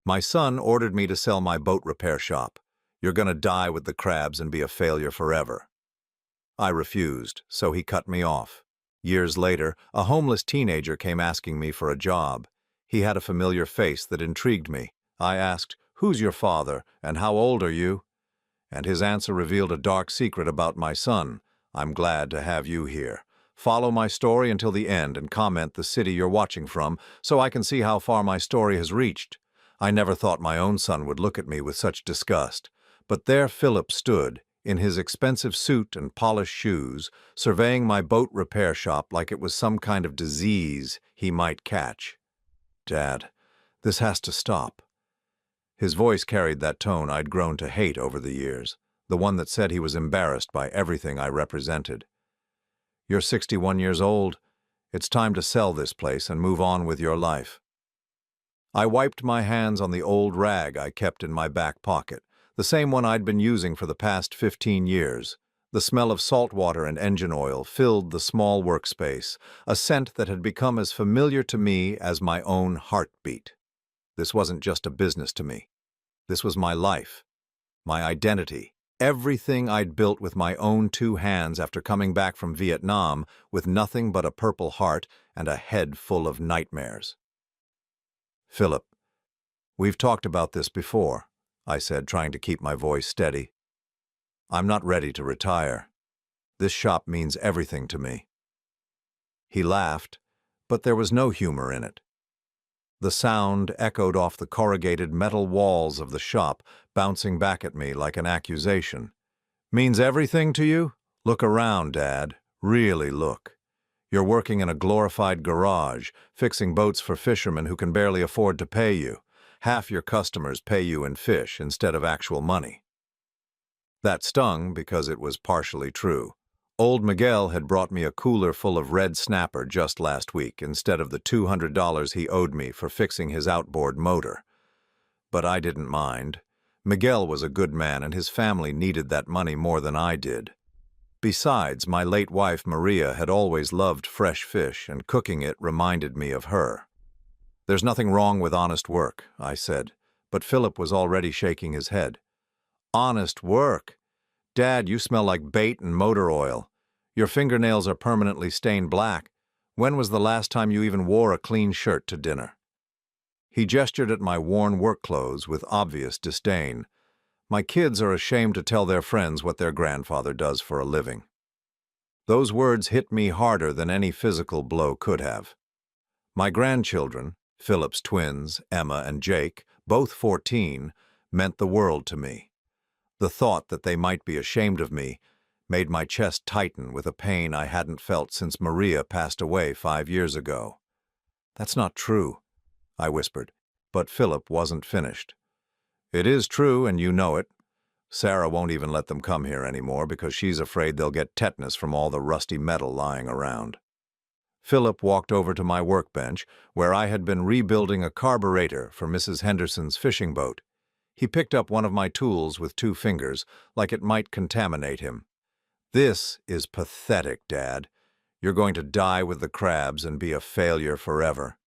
My son ordered me to sell my boat repair shop. You're gonna die with the crabs and be a failure forever. I refused, so he cut me off. Years later, a homeless teenager came asking me for a job. He had a familiar face that intrigued me. I asked, "Who's your father, and how old are you?" And his answer revealed a dark secret about my son. "I'm glad to have you here. Follow my story until the end and comment the city you're watching from so I can see how far my story has reached." I never thought my own son would look at me with such disgust. But there Philip stood, in his expensive suit and polished shoes, surveying my boat repair shop like it was some kind of disease he might catch. "Dad, this has to stop." His voice carried that tone I'd grown to hate over the years, the one that said he was embarrassed by everything I represented. "You're 61 years old. It's time to sell this place and move on with your life." I wiped my hands on the old rag I kept in my back pocket, the same one I'd been using for the past 15 years. The smell of salt water and engine oil filled the small workspace, a scent that had become as familiar to me as my own heartbeat. This wasn't just a business to me. This was my life, my identity, everything I'd built with my own two hands after coming back from Vietnam with nothing but a Purple Heart and a head full of nightmares. "Philip, we've talked about this before," I said, trying to keep my voice steady. "I'm not ready to retire. This shop means everything to me." He laughed, but there was no humor in it. The sound echoed off the corrugated metal walls of the shop, bouncing back at me like an accusation. "Means everything to you? Look around, Dad. Really look. You're working in a glorified garage, fixing boats for fishermen who can barely afford to pay you. Half your customers pay you in fish instead of actual money." That stung because it was partially true. Old Miguel had brought me a cooler full of red snapper just last week instead of the $200 he owed me for fixing his outboard motor. But I didn't mind. Miguel was a good man and his family needed that money more than I did. Besides, my late wife Maria had always loved fresh fish, and cooking it reminded me of her. "There's nothing wrong with honest work," I said, but Philip was already shaking his head. "Honest work? Dad, you smell like bait and motor oil. Your fingernails are permanently stained black. When was the last time you even wore a clean shirt to dinner?" He gestured at my worn work clothes with obvious disdain. "My kids are ashamed to tell their friends what their grandfather does for a living." Those words hit me harder than any physical blow could have. My grandchildren, Philip's twins, Emma and Jake, both 14, meant the world to me. The thought that they might be ashamed of me made my chest tighten with a pain I hadn't felt since Maria passed away 5 years ago. "That's not true," I whispered, but Philip wasn't finished. "It is true, and you know it. Sarah won't even let them come here anymore because she's afraid they'll get tetanus from all the rusty metal lying around." Philip walked over to my workbench, where I had been rebuilding a carburetor for Mrs. Henderson's fishing boat. He picked up one of my tools with 2 fingers, like it might contaminate him. "This is pathetic, Dad. You're going to die with the crabs and be a failure forever."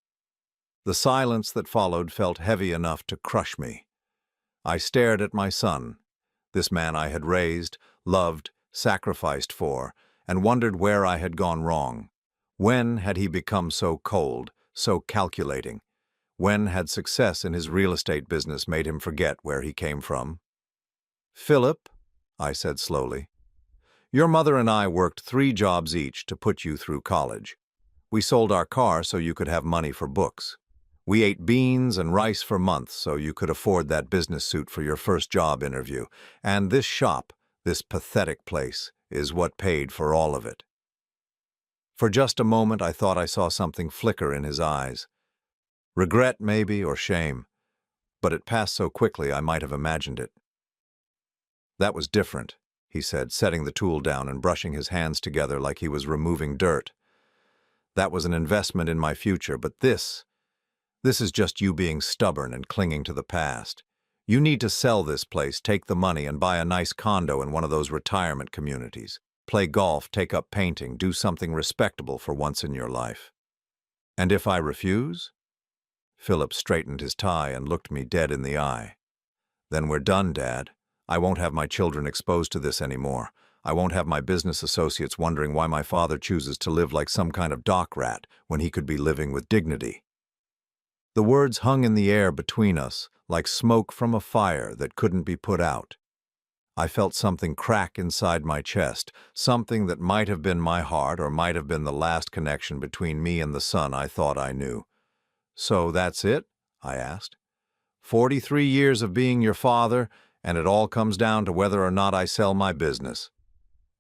The silence that followed felt heavy enough to crush me. I stared at my son, this man I had raised, loved, sacrificed for, and wondered where I had gone wrong. When had he become so cold, so calculating? When had success in his real estate business made him forget where he came from? "Philip," I said slowly, "your mother and I worked 3 jobs each to put you through college. We sold our car so you could have money for books. We ate beans and rice for months so you could afford that business suit for your first job interview. And this shop, this pathetic place, is what paid for all of it." For just a moment I thought I saw something flicker in his eyes. Regret, maybe, or shame. But it passed so quickly I might have imagined it. "That was different," he said, setting the tool down and brushing his hands together like he was removing dirt. "That was an investment in my future, but this is just you being stubborn and clinging to the past. You need to sell this place, take the money, and buy a nice condo in one of those retirement communities. Play golf, take up painting, do something respectable for once in your life." "And if I refuse?" Philip straightened his tie and looked me dead in the eye. "Then we're done, Dad. I won't have my children exposed to this anymore. I won't have my business associates wondering why my father chooses to live like some kind of dock rat when he could be living with dignity." The words hung in the air between us, like smoke from a fire that couldn't be put out. I felt something crack inside my chest, something that might have been my heart or might have been the last connection between me and the son I thought I knew. "So that's it?" I asked. 43 years of being your father, and it all comes down to whether or not I sell my business."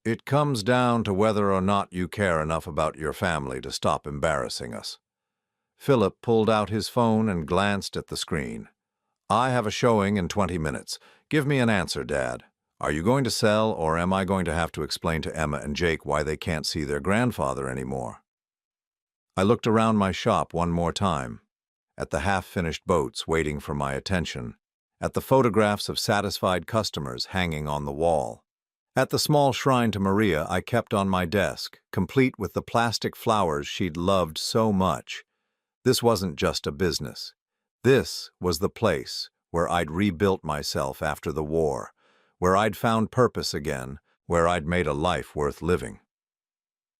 "It comes down to whether or not you care enough about your family to stop embarrassing us." Philip pulled out his phone and glanced at the screen. "I have a showing in 20 minutes. Give me an answer, Dad. Are you going to sell, or am I going to have to explain to Emma and Jake why they can't see their grandfather anymore?" I looked around my shop one more time, at the half-finished boats waiting for my attention, at the photographs of satisfied customers hanging on the wall. At the small shrine to Maria I kept on my desk, complete with the plastic flowers she'd loved so much. This wasn't just a business. This was the place where I'd rebuilt myself after the war, where I'd found purpose again, where I'd made a life worth living.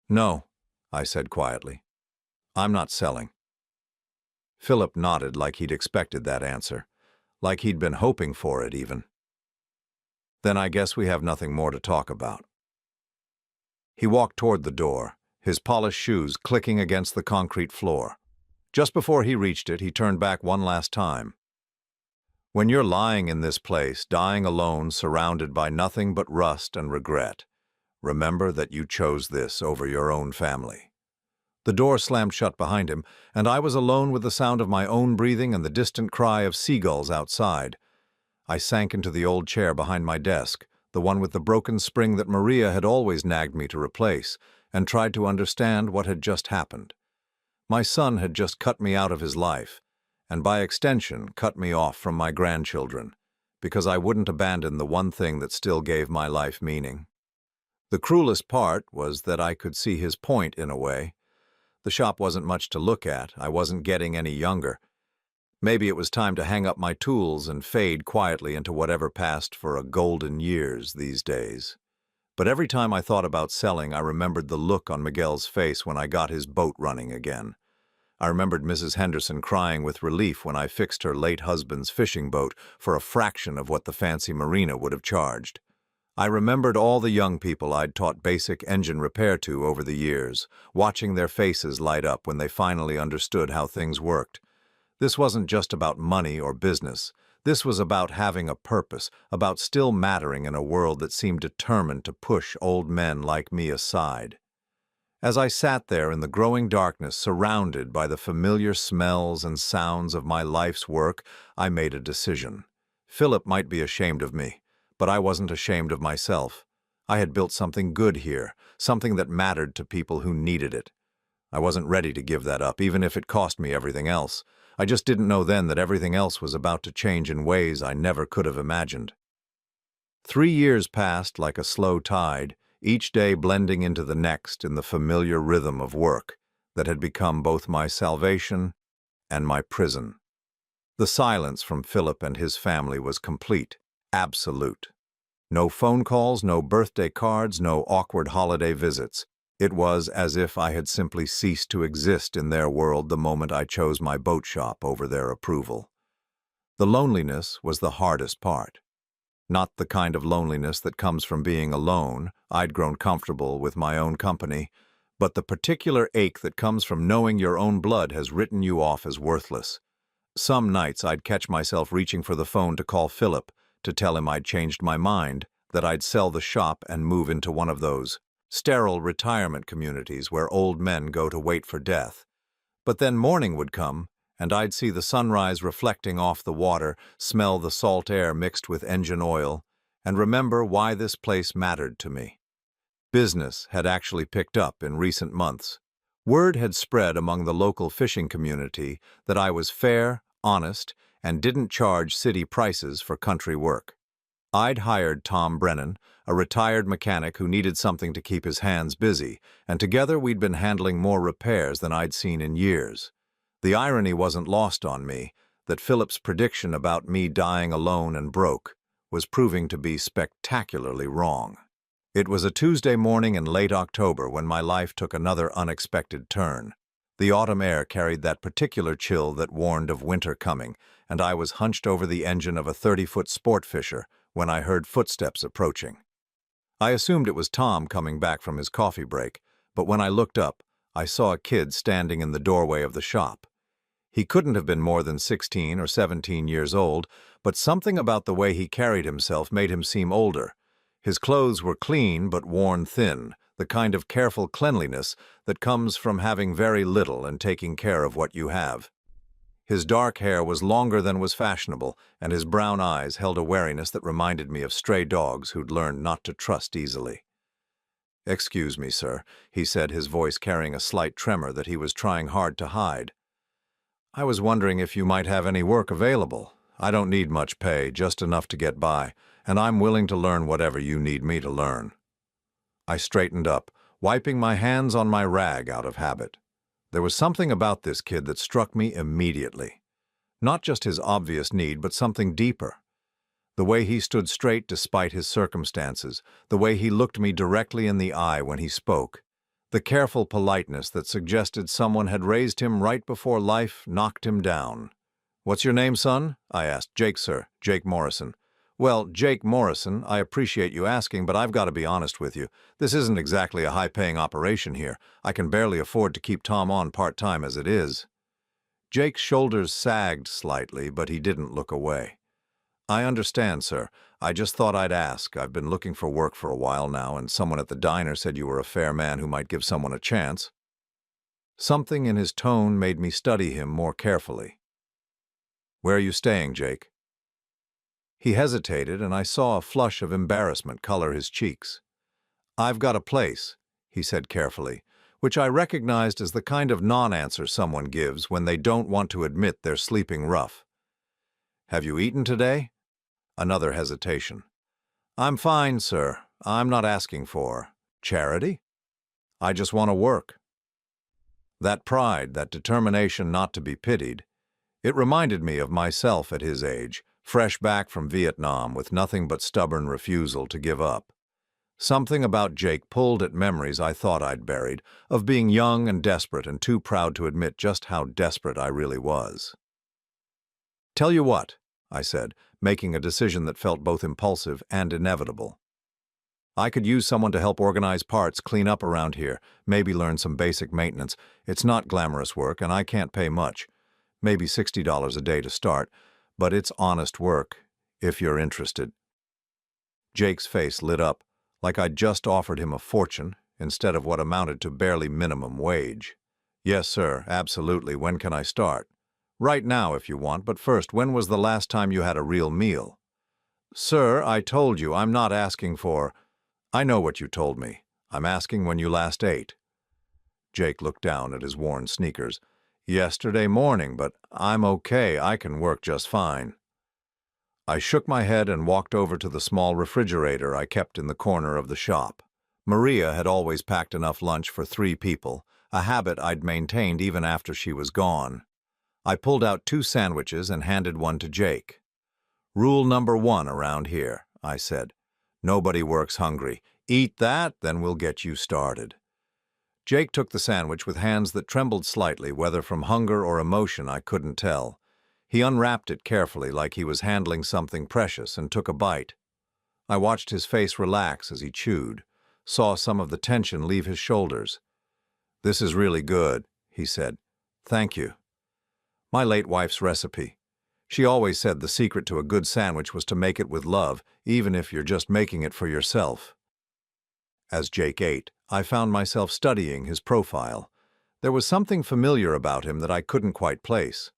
"No," I said quietly. "I'm not selling." Philip nodded like he'd expected that answer, like he'd been hoping for it even. "Then I guess we have nothing more to talk about." He walked toward the door, his polished shoes clicking against the concrete floor. Just before he reached it, he turned back one last time. "When you're lying in this place, dying alone, surrounded by nothing but rust and regret, remember that you chose this over your own family." The door slammed shut behind him, and I was alone with the sound of my own breathing and the distant cry of seagulls outside. I sank into the old chair behind my desk, the one with the broken spring that Maria had always nagged me to replace, and tried to understand what had just happened. My son had just cut me out of his life, and by extension cut me off from my grandchildren, because I wouldn't abandon the one thing that still gave my life meaning. The cruelest part was that I could see his point in a way. The shop wasn't much to look at. I wasn't getting any younger. Maybe it was time to hang up my tools and fade quietly into whatever passed for a golden years these days. But every time I thought about selling, I remembered the look on Miguel's face when I got his boat running again. I remembered Mrs. Henderson crying with relief when I fixed her late husband's fishing boat for a fraction of what the fancy marina would have charged. I remembered all the young people I'd taught basic engine repair to over the years, watching their faces light up when they finally understood how things worked. This wasn't just about money or business. This was about having a purpose, about still mattering in a world that seemed determined to push old men like me aside. As I sat there in the growing darkness, surrounded by the familiar smells and sounds of my life's work, I made a decision. Philip might be ashamed of me, but I wasn't ashamed of myself. I had built something good here, something that mattered to people who needed it. I wasn't ready to give that up, even if it cost me everything else. I just didn't know then that everything else was about to change in ways I never could have imagined. 3 years passed like a slow tide, each day blending into the next in the familiar rhythm of work that had become both my salvation and my prison. The silence from Philip and his family was complete, absolute. No phone calls, no birthday cards, no awkward holiday visits. It was as if I had simply ceased to exist in their world the moment I chose my boat shop over their approval. The loneliness was the hardest part. Not the kind of loneliness that comes from being alone. I'd grown comfortable with my own company, but the particular ache that comes from knowing your own blood has written you off as worthless. Some nights I'd catch myself reaching for the phone to call Philip, to tell him I'd changed my mind, that I'd sell the shop and move into one of those sterile retirement communities where old men go to wait for death. But then morning would come, and I'd see the sunrise reflecting off the water, smell the salt air mixed with engine oil, and remember why this place mattered to me. Business had actually picked up in recent months. Word had spread among the local fishing community that I was fair, honest, and didn't charge city prices for country work. I'd hired Tom Brennan, a retired mechanic who needed something to keep his hands busy, and together we'd been handling more repairs than I'd seen in years. The irony wasn't lost on me that Philip's prediction about me dying alone and broke was proving to be spectacularly wrong. It was a Tuesday morning in late October when my life took another unexpected turn. The autumn air carried that particular chill that warned of winter coming, and I was hunched over the engine of a 30-foot sport fisher when I heard footsteps approaching. I assumed it was Tom coming back from his coffee break, but when I looked up, I saw a kid standing in the doorway of the shop. He couldn't have been more than 16 or 17 years old, but something about the way he carried himself made him seem older. His clothes were clean but worn thin, the kind of careful cleanliness that comes from having very little and taking care of what you have. His dark hair was longer than was fashionable, and his brown eyes held a wariness that reminded me of stray dogs who'd learned not to trust easily. "Excuse me, sir," he said, his voice carrying a slight tremor that he was trying hard to hide. "I was wondering if you might have any work available. I don't need much pay, just enough to get by, and I'm willing to learn whatever you need me to learn." I straightened up, wiping my hands on my rag out of habit. There was something about this kid that struck me immediately. Not just his obvious need, but something deeper. The way he stood straight despite his circumstances, the way he looked me directly in the eye when he spoke, the careful politeness that suggested someone had raised him right before life knocked him down. "What's your name, son?" I asked. "Jake, sir. Jake Morrison." "Well, Jake Morrison, I appreciate you asking, but I've got to be honest with you. This isn't exactly a high-paying operation here. I can barely afford to keep Tom on part-time as it is." Jake's shoulders sagged slightly, but he didn't look away. "I understand, sir. I just thought I'd ask. I've been looking for work for a while now, and someone at the diner said you were a fair man who might give someone a chance." Something in his tone made me study him more carefully. "Where are you staying, Jake?" He hesitated, and I saw a flush of embarrassment color his cheeks. "I've got a place," he said carefully, which I recognized as the kind of non-answer someone gives when they don't want to admit they're sleeping rough. "Have you eaten today?" Another hesitation. "I'm fine, sir. I'm not asking for charity. I just want to work." That pride, that determination not to be pitied, it reminded me of myself at his age, fresh back from Vietnam with nothing but stubborn refusal to give up. Something about Jake pulled at memories I thought I'd buried, of being young and desperate and too proud to admit just how desperate I really was. "Tell you what," I said, making a decision that felt both impulsive and inevitable. "I could use someone to help organize parts, clean up around here, maybe learn some basic maintenance. It's not glamorous work, and I can't pay much. Maybe $60 a day to start, but it's honest work, if you're interested." Jake's face lit up, like I'd just offered him a fortune instead of what amounted to barely minimum wage. "Yes, sir, absolutely. When can I start?" "Right now, if you want, but first, when was the last time you had a real meal?" "Sir, I told you, I'm not asking for—" "I know what you told me. I'm asking when you last ate." Jake looked down at his worn sneakers. "Yesterday morning, but I'm okay. I can work just fine." I shook my head and walked over to the small refrigerator I kept in the corner of the shop. Maria had always packed enough lunch for 3 people, a habit I'd maintained even after she was gone. I pulled out 2 sandwiches and handed one to Jake. "Rule number 1 around here," I said. "Nobody works hungry. Eat that, then we'll get you started." Jake took the sandwich with hands that trembled slightly, whether from hunger or emotion I couldn't tell. He unwrapped it carefully like he was handling something precious and took a bite. I watched his face relax as he chewed, saw some of the tension leave his shoulders. "This is really good," he said. "Thank you." My late wife's recipe. She always said the secret to a good sandwich was to make it with love, even if you're just making it for yourself. As Jake ate, I found myself studying his profile. There was something familiar about him that I couldn't quite place.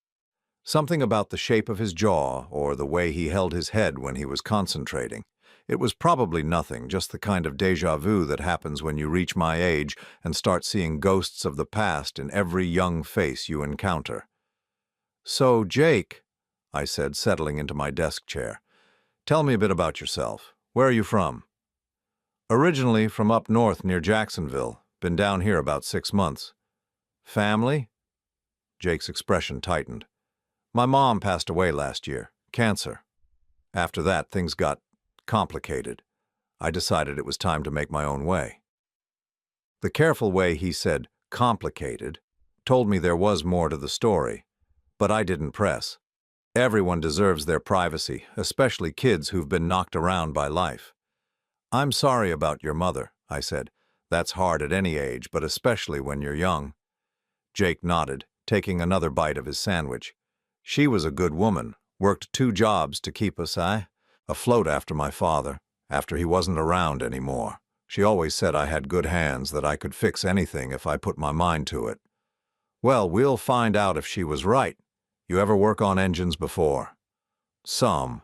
Something about the shape of his jaw or the way he held his head when he was concentrating. It was probably nothing, just the kind of déjà vu that happens when you reach my age and start seeing ghosts of the past in every young face you encounter. "So, Jake," I said, settling into my desk chair, "tell me a bit about yourself. Where are you from?" "Originally from up north near Jacksonville. Been down here about 6 months." "Family?" Jake's expression tightened. My mom passed away last year. Cancer. After that, things got complicated. I decided it was time to make my own way. The careful way he said complicated told me there was more to the story, but I didn't press. Everyone deserves their privacy, especially kids who've been knocked around by life. I'm sorry about your mother, I said. That's hard at any age, but especially when you're young. Jake nodded, taking another bite of his sandwich. She was a good woman, worked 2 jobs to keep us afloat after my father, after he wasn't around anymore. She always said I had good hands, that I could fix anything if I put my mind to it. Well, we'll find out if she was right. You ever work on engines before? Some.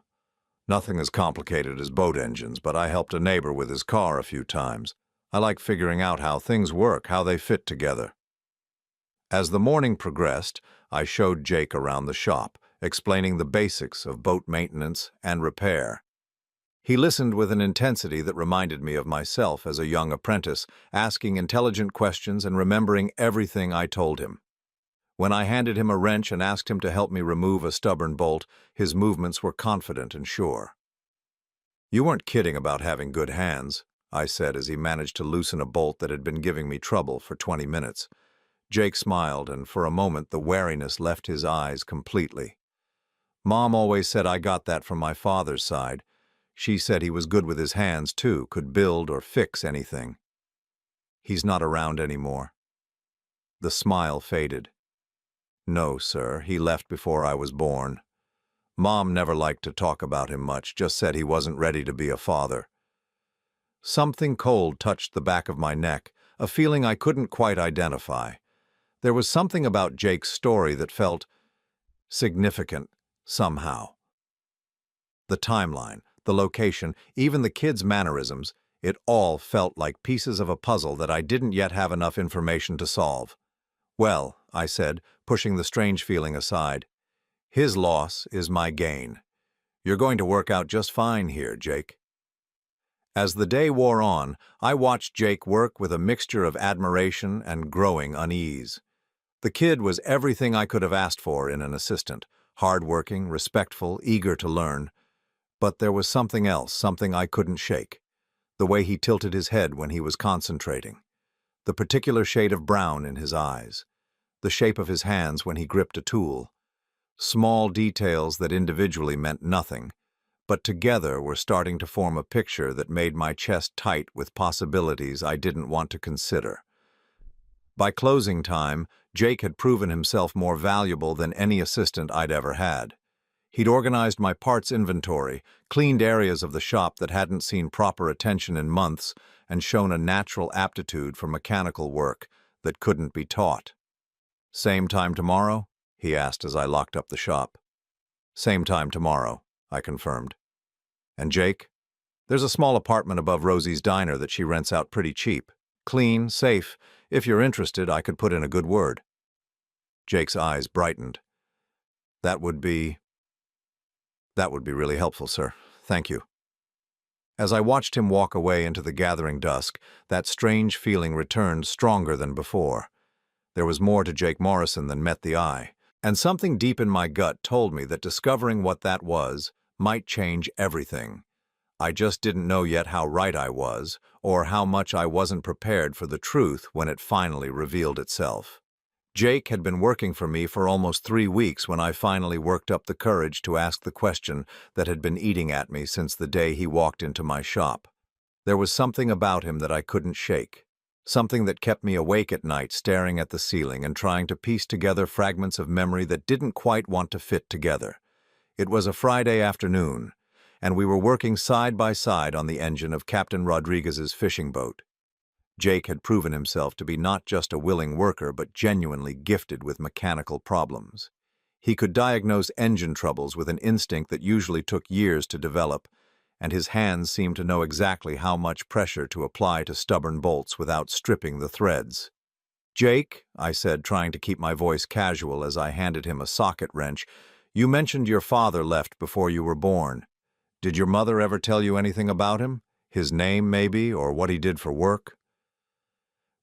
Nothing as complicated as boat engines, but I helped a neighbor with his car a few times. I like figuring out how things work, how they fit together. As the morning progressed, I showed Jake around the shop, explaining the basics of boat maintenance and repair. He listened with an intensity that reminded me of myself as a young apprentice, asking intelligent questions and remembering everything I told him. When I handed him a wrench and asked him to help me remove a stubborn bolt, his movements were confident and sure. You weren't kidding about having good hands, I said as he managed to loosen a bolt that had been giving me trouble for 20 minutes. Jake smiled, and for a moment the wariness left his eyes completely. Mom always said I got that from my father's side. She said he was good with his hands, too, could build or fix anything. He's not around anymore. The smile faded. No, sir, he left before I was born. Mom never liked to talk about him much, just said he wasn't ready to be a father. Something cold touched the back of my neck, a feeling I couldn't quite identify. There was something about Jake's story that felt significant, somehow. The timeline, the location, even the kids' mannerisms, it all felt like pieces of a puzzle that I didn't yet have enough information to solve. Well, I said, pushing the strange feeling aside, his loss is my gain. You're going to work out just fine here, Jake. As the day wore on, I watched Jake work with a mixture of admiration and growing unease. The kid was everything I could have asked for in an assistant, hard-working, respectful, eager to learn. But there was something else, something I couldn't shake. The way he tilted his head when he was concentrating. The particular shade of brown in his eyes. The shape of his hands when he gripped a tool. Small details that individually meant nothing, but together were starting to form a picture that made my chest tight with possibilities I didn't want to consider. By closing time, Jake had proven himself more valuable than any assistant I'd ever had. He'd organized my parts inventory, cleaned areas of the shop that hadn't seen proper attention in months, and shown a natural aptitude for mechanical work that couldn't be taught. Same time tomorrow? He asked as I locked up the shop. Same time tomorrow, I confirmed. And Jake? There's a small apartment above Rosie's diner that she rents out pretty cheap. Clean, safe. If you're interested, I could put in a good word. Jake's eyes brightened. That would be really helpful, sir. Thank you. As I watched him walk away into the gathering dusk, that strange feeling returned stronger than before. There was more to Jake Morrison than met the eye, and something deep in my gut told me that discovering what that was might change everything. I just didn't know yet how right I was, or how much I wasn't prepared for the truth when it finally revealed itself. Jake had been working for me for almost 3 weeks when I finally worked up the courage to ask the question that had been eating at me since the day he walked into my shop. There was something about him that I couldn't shake, something that kept me awake at night staring at the ceiling and trying to piece together fragments of memory that didn't quite want to fit together. It was a Friday afternoon, and we were working side by side on the engine of Captain Rodriguez's fishing boat. Jake had proven himself to be not just a willing worker, but genuinely gifted with mechanical problems. He could diagnose engine troubles with an instinct that usually took years to develop, and his hands seemed to know exactly how much pressure to apply to stubborn bolts without stripping the threads. "Jake," I said, trying to keep my voice casual as I handed him a socket wrench, "you mentioned your father left before you were born. Did your mother ever tell you anything about him? His name, maybe, or what he did for work?"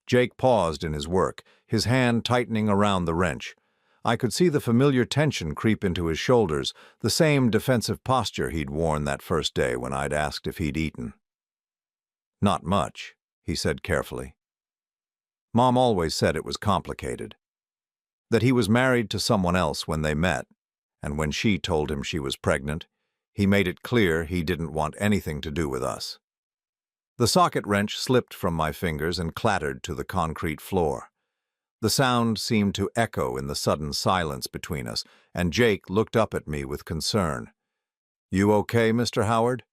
Jake paused in his work, his hand tightening around the wrench. I could see the familiar tension creep into his shoulders, the same defensive posture he'd worn that first day when I'd asked if he'd eaten. "Not much," he said carefully. "Mom always said it was complicated. That he was married to someone else when they met, and when she told him she was pregnant, he made it clear he didn't want anything to do with us." The socket wrench slipped from my fingers and clattered to the concrete floor. The sound seemed to echo in the sudden silence between us, and Jake looked up at me with concern. "You okay, Mr. Howard?"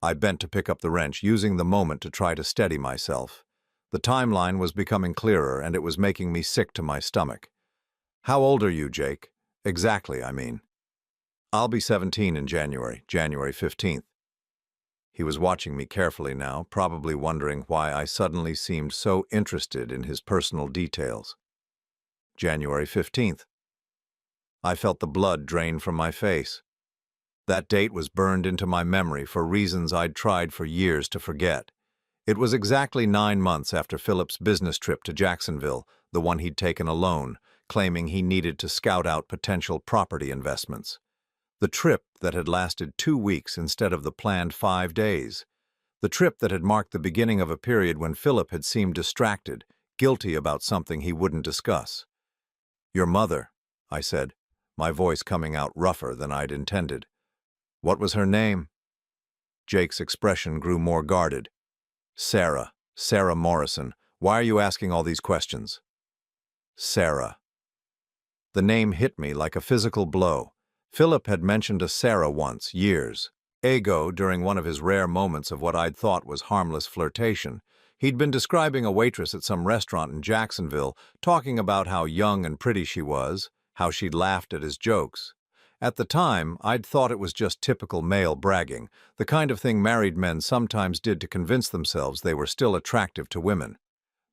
I bent to pick up the wrench, using the moment to try to steady myself. The timeline was becoming clearer, and it was making me sick to my stomach. "How old are you, Jake? Exactly, I mean." "I'll be 17 in January 15th. He was watching me carefully now, probably wondering why I suddenly seemed so interested in his personal details. January 15th. I felt the blood drain from my face. That date was burned into my memory for reasons I'd tried for years to forget. It was exactly 9 months after Philip's business trip to Jacksonville, the one he'd taken alone, claiming he needed to scout out potential property investments. The trip that had lasted 2 weeks instead of the planned 5 days. The trip that had marked the beginning of a period when Philip had seemed distracted, guilty about something he wouldn't discuss. "Your mother," I said, my voice coming out rougher than I'd intended. "What was her name?" Jake's expression grew more guarded. Sarah Morrison. Why are you asking all these questions?" Sarah. The name hit me like a physical blow. Philip had mentioned a Sarah once, years ago, during one of his rare moments of what I'd thought was harmless flirtation. He'd been describing a waitress at some restaurant in Jacksonville, talking about how young and pretty she was, how she'd laughed at his jokes. At the time, I'd thought it was just typical male bragging, the kind of thing married men sometimes did to convince themselves they were still attractive to women.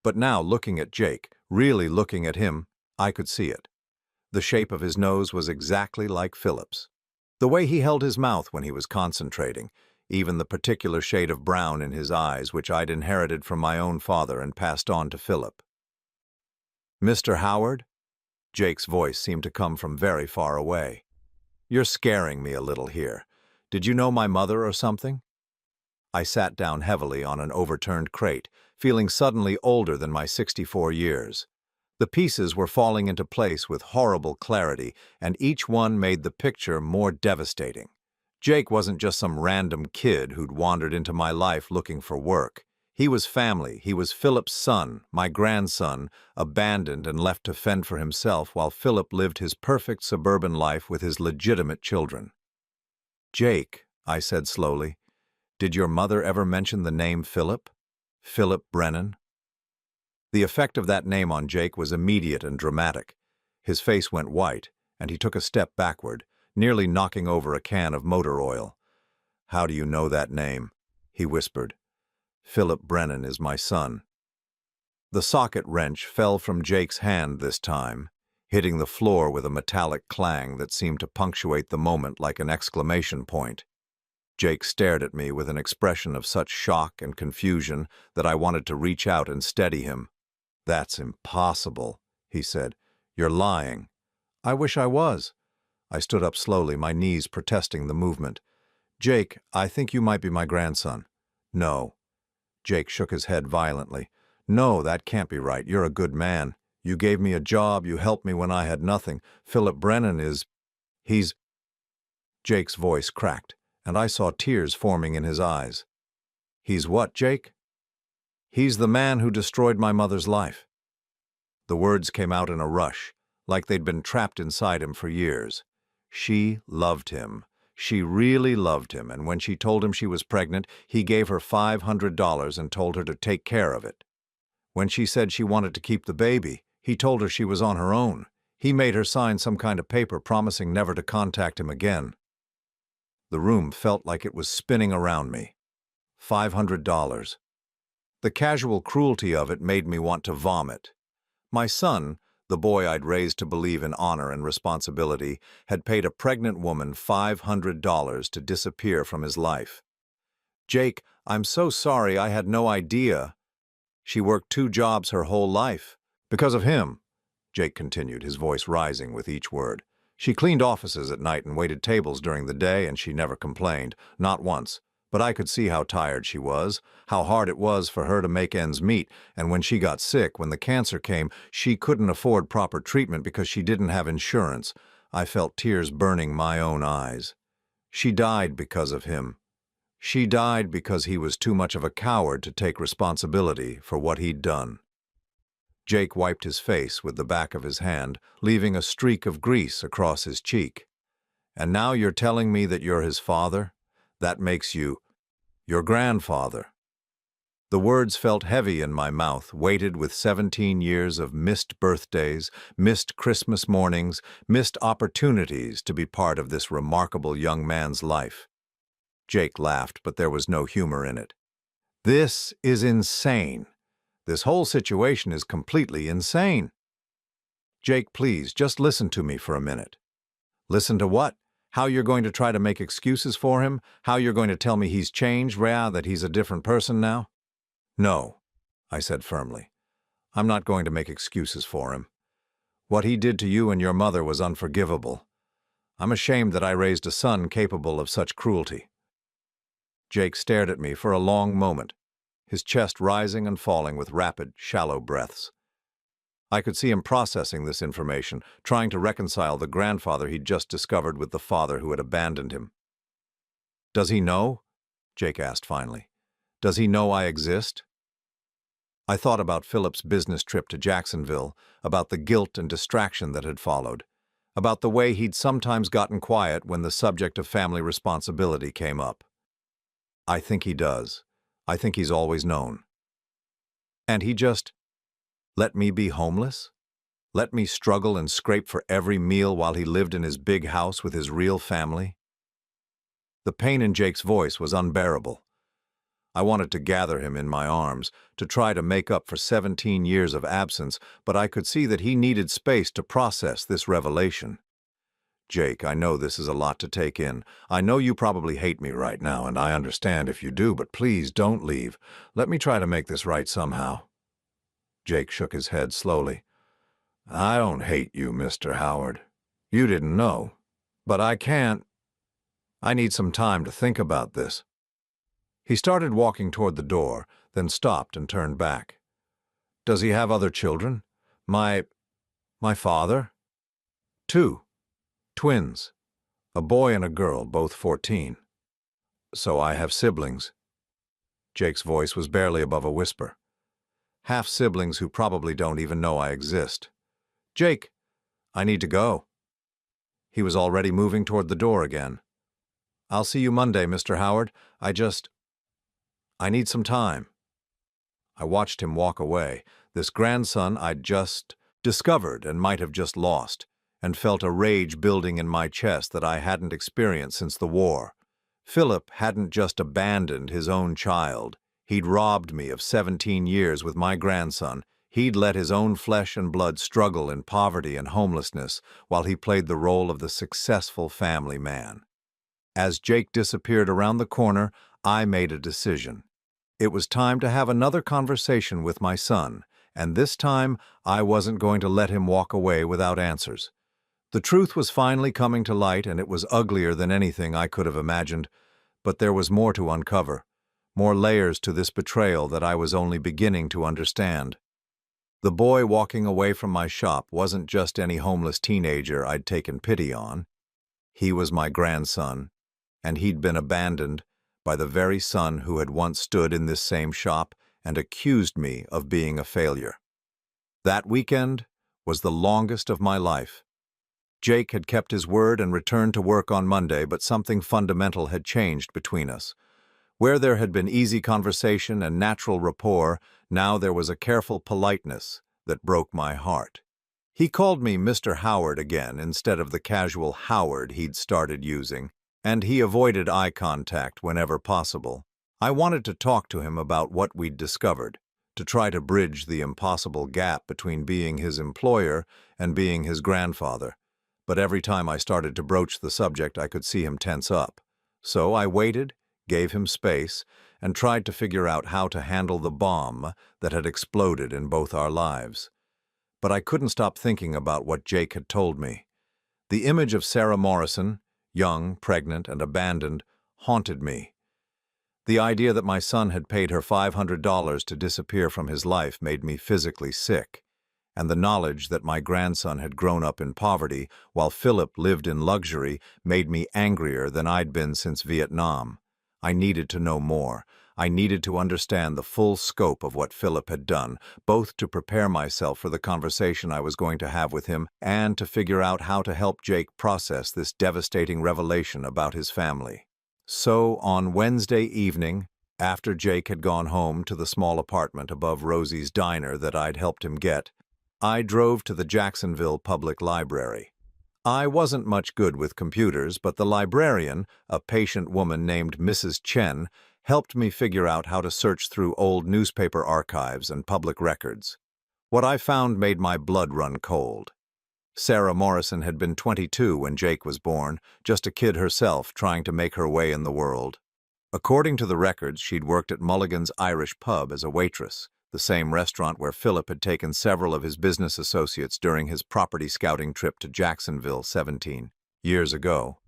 But now, looking at Jake, really looking at him, I could see it. The shape of his nose was exactly like Philip's. The way he held his mouth when he was concentrating, even the particular shade of brown in his eyes which I'd inherited from my own father and passed on to Philip. "Mr. Howard?" Jake's voice seemed to come from very far away. "You're scaring me a little here. Did you know my mother or something?" I sat down heavily on an overturned crate, feeling suddenly older than my 64 years. The pieces were falling into place with horrible clarity, and each one made the picture more devastating. Jake wasn't just some random kid who'd wandered into my life looking for work. He was family. He was Philip's son, my grandson, abandoned and left to fend for himself while Philip lived his perfect suburban life with his legitimate children. "Jake," I said slowly, "did your mother ever mention the name Philip? Philip Brennan?" The effect of that name on Jake was immediate and dramatic. His face went white, and he took a step backward, nearly knocking over a can of motor oil. "How do you know that name?" he whispered. "Philip Brennan is my son." The socket wrench fell from Jake's hand this time, hitting the floor with a metallic clang that seemed to punctuate the moment like an exclamation point. Jake stared at me with an expression of such shock and confusion that I wanted to reach out and steady him. "That's impossible," he said. "You're lying." "I wish I was." I stood up slowly, my knees protesting the movement. "Jake, I think you might be my grandson." "No." Jake shook his head violently. "No, that can't be right. You're a good man. You gave me a job, you helped me when I had nothing. Philip Brennan is... he's..." Jake's voice cracked, and I saw tears forming in his eyes. "He's what, Jake?" "He's the man who destroyed my mother's life." The words came out in a rush, like they'd been trapped inside him for years. She loved him. She really loved him, and when she told him she was pregnant, he gave her $500 and told her to take care of it. When she said she wanted to keep the baby, he told her she was on her own. He made her sign some kind of paper promising never to contact him again. The room felt like it was spinning around me. $500. The casual cruelty of it made me want to vomit. My son, the boy I'd raised to believe in honor and responsibility, had paid a pregnant woman $500 to disappear from his life. "Jake, I'm so sorry, I had no idea. She worked 2 jobs her whole life. Because of him." Jake continued, his voice rising with each word. She cleaned offices at night and waited tables during the day, and she never complained, not once. But I could see how tired she was, how hard it was for her to make ends meet, and when she got sick, when the cancer came, she couldn't afford proper treatment because she didn't have insurance. I felt tears burning my own eyes. She died because of him. She died because he was too much of a coward to take responsibility for what he'd done. Jake wiped his face with the back of his hand, leaving a streak of grease across his cheek. And now you're telling me that you're his father? That makes you your grandfather. The words felt heavy in my mouth, weighted with 17 years of missed birthdays, missed Christmas mornings, missed opportunities to be part of this remarkable young man's life. Jake laughed, but there was no humor in it. This is insane. This whole situation is completely insane. Jake, please, just listen to me for a minute. Listen to what? How you're going to try to make excuses for him? How you're going to tell me he's changed, Rhea, that he's a different person now? No, I said firmly. I'm not going to make excuses for him. What he did to you and your mother was unforgivable. I'm ashamed that I raised a son capable of such cruelty. Jake stared at me for a long moment, his chest rising and falling with rapid, shallow breaths. I could see him processing this information, trying to reconcile the grandfather he'd just discovered with the father who had abandoned him. Does he know? Jake asked finally. Does he know I exist? I thought about Philip's business trip to Jacksonville, about the guilt and distraction that had followed, about the way he'd sometimes gotten quiet when the subject of family responsibility came up. I think he does. I think he's always known. And he just let me be homeless? Let me struggle and scrape for every meal while he lived in his big house with his real family? The pain in Jake's voice was unbearable. I wanted to gather him in my arms, to try to make up for 17 years of absence, but I could see that he needed space to process this revelation. Jake, I know this is a lot to take in. I know you probably hate me right now, and I understand if you do, but please don't leave. Let me try to make this right somehow. Jake shook his head slowly. I don't hate you, Mr. Howard. You didn't know. But I can't. I need some time to think about this. He started walking toward the door, then stopped and turned back. Does he have other children? My father? 2. Twins. A boy and a girl, both 14. So I have siblings. Jake's voice was barely above a whisper. Half-siblings who probably don't even know I exist. Jake, I need to go. He was already moving toward the door again. I'll see you Monday, Mr. Howard. I need some time. I watched him walk away, this grandson I'd just discovered and might have just lost, and felt a rage building in my chest that I hadn't experienced since the war. Philip hadn't just abandoned his own child. He'd robbed me of 17 years with my grandson. He'd let his own flesh and blood struggle in poverty and homelessness while he played the role of the successful family man. As Jake disappeared around the corner, I made a decision. It was time to have another conversation with my son, and this time I wasn't going to let him walk away without answers. The truth was finally coming to light, and it was uglier than anything I could have imagined, but there was more to uncover. More layers to this betrayal that I was only beginning to understand. The boy walking away from my shop wasn't just any homeless teenager I'd taken pity on. He was my grandson, and he'd been abandoned by the very son who had once stood in this same shop and accused me of being a failure. That weekend was the longest of my life. Jake had kept his word and returned to work on Monday, but something fundamental had changed between us. Where there had been easy conversation and natural rapport, now there was a careful politeness that broke my heart. He called me Mr. Howard again instead of the casual Howard he'd started using, and he avoided eye contact whenever possible. I wanted to talk to him about what we'd discovered, to try to bridge the impossible gap between being his employer and being his grandfather. But every time I started to broach the subject, I could see him tense up. So I waited, gave him space, and tried to figure out how to handle the bomb that had exploded in both our lives. But I couldn't stop thinking about what Jake had told me. The image of Sarah Morrison, young, pregnant, and abandoned, haunted me. The idea that my son had paid her $500 to disappear from his life made me physically sick, and the knowledge that my grandson had grown up in poverty while Philip lived in luxury made me angrier than I'd been since Vietnam. I needed to know more. I needed to understand the full scope of what Philip had done, both to prepare myself for the conversation I was going to have with him and to figure out how to help Jake process this devastating revelation about his family. So, on Wednesday evening, after Jake had gone home to the small apartment above Rosie's diner that I'd helped him get, I drove to the Jacksonville Public Library. I wasn't much good with computers, but the librarian, a patient woman named Mrs. Chen, helped me figure out how to search through old newspaper archives and public records. What I found made my blood run cold. Sarah Morrison had been 22 when Jake was born, just a kid herself trying to make her way in the world. According to the records, she'd worked at Mulligan's Irish Pub as a waitress, the same restaurant where Philip had taken several of his business associates during his property scouting trip to Jacksonville 17 years ago.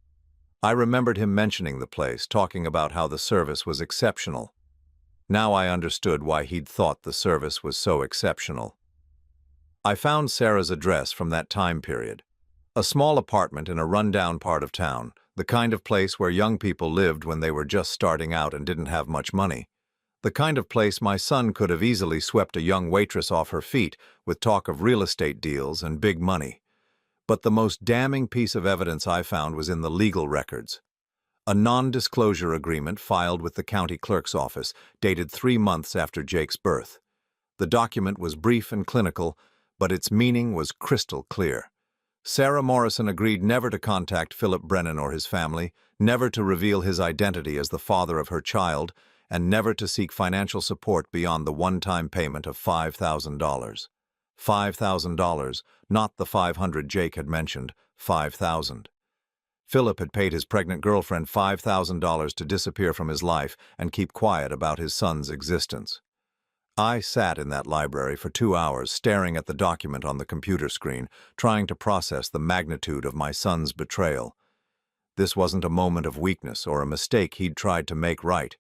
I remembered him mentioning the place, talking about how the service was exceptional. Now I understood why he'd thought the service was so exceptional. I found Sarah's address from that time period. A small apartment in a rundown part of town, the kind of place where young people lived when they were just starting out and didn't have much money. The kind of place my son could have easily swept a young waitress off her feet with talk of real estate deals and big money. But the most damning piece of evidence I found was in the legal records. A non-disclosure agreement filed with the county clerk's office, dated 3 months after Jake's birth. The document was brief and clinical, but its meaning was crystal clear. Sarah Morrison agreed never to contact Philip Brennan or his family, never to reveal his identity as the father of her child, and never to seek financial support beyond the one-time payment of $5,000. $5,000, not the $500 Jake had mentioned, $5,000. Philip had paid his pregnant girlfriend $5,000 to disappear from his life and keep quiet about his son's existence. I sat in that library for 2 hours staring at the document on the computer screen, trying to process the magnitude of my son's betrayal. This wasn't a moment of weakness or a mistake he'd tried to make right.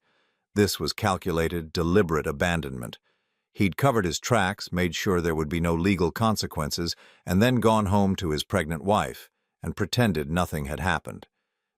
This was calculated, deliberate abandonment. He'd covered his tracks, made sure there would be no legal consequences, and then gone home to his pregnant wife and pretended nothing had happened.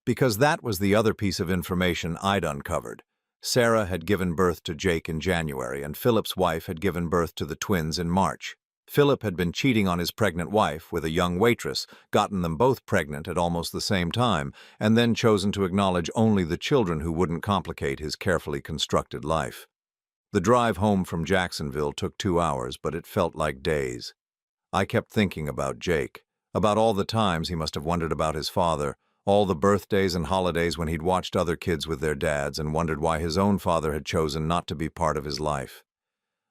Because that was the other piece of information I'd uncovered. Sarah had given birth to Jake in January, and Philip's wife had given birth to the twins in March. Philip had been cheating on his pregnant wife with a young waitress, gotten them both pregnant at almost the same time, and then chosen to acknowledge only the children who wouldn't complicate his carefully constructed life. The drive home from Jacksonville took 2 hours, but it felt like days. I kept thinking about Jake, about all the times he must have wondered about his father, all the birthdays and holidays when he'd watched other kids with their dads and wondered why his own father had chosen not to be part of his life.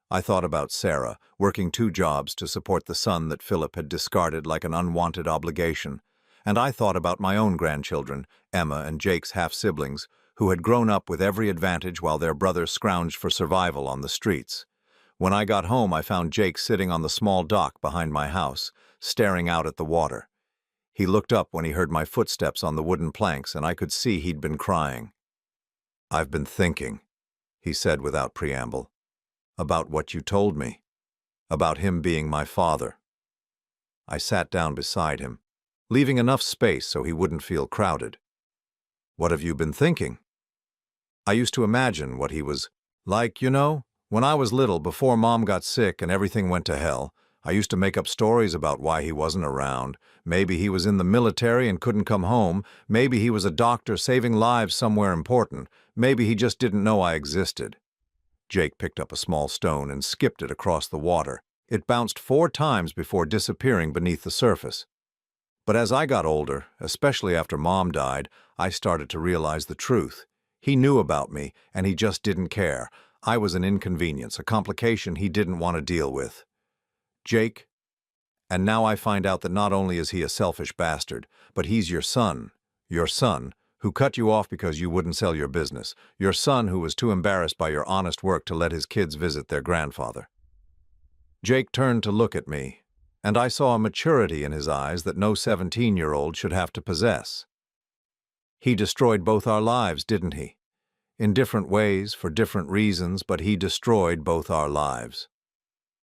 I thought about Sarah, working 2 jobs to support the son that Philip had discarded like an unwanted obligation, and I thought about my own grandchildren, Emma and Jake's half-siblings, who had grown up with every advantage while their brother scrounged for survival on the streets. When I got home, I found Jake sitting on the small dock behind my house, staring out at the water. He looked up when he heard my footsteps on the wooden planks, and I could see he'd been crying. "I've been thinking," he said without preamble, "about what you told me, about him being my father." I sat down beside him, leaving enough space so he wouldn't feel crowded. "What have you been thinking?" I used to imagine what he was like, when I was little, before Mom got sick and everything went to hell. I used to make up stories about why he wasn't around. Maybe he was in the military and couldn't come home. Maybe he was a doctor saving lives somewhere important. Maybe he just didn't know I existed. Jake picked up a small stone and skipped it across the water. It bounced 4 times before disappearing beneath the surface. But as I got older, especially after Mom died, I started to realize the truth. He knew about me, and he just didn't care. I was an inconvenience, a complication he didn't want to deal with. Jake, and now I find out that not only is he a selfish bastard, but he's your son, who cut you off because you wouldn't sell your business, your son who was too embarrassed by your honest work to let his kids visit their grandfather. Jake turned to look at me, and I saw a maturity in his eyes that no 17-year-old should have to possess. He destroyed both our lives, didn't he? In different ways, for different reasons, but he destroyed both our lives.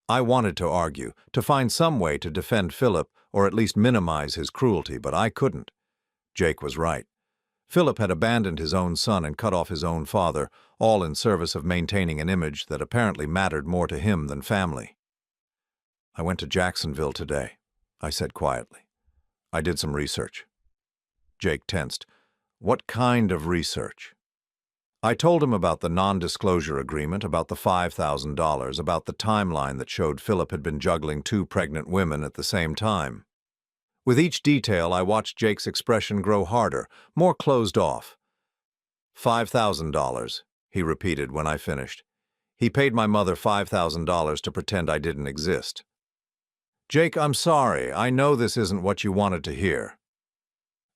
I wanted to argue, to find some way to defend Philip, or at least minimize his cruelty, but I couldn't. Jake was right. Philip had abandoned his own son and cut off his own father, all in service of maintaining an image that apparently mattered more to him than family. I went to Jacksonville today, I said quietly. I did some research. Jake tensed. What kind of research? I told him about the non-disclosure agreement, about the $5,000, about the timeline that showed Philip had been juggling 2 pregnant women at the same time. With each detail, I watched Jake's expression grow harder, more closed off. $5,000, he repeated when I finished. He paid my mother $5,000 to pretend I didn't exist. Jake, I'm sorry. I know this isn't what you wanted to hear.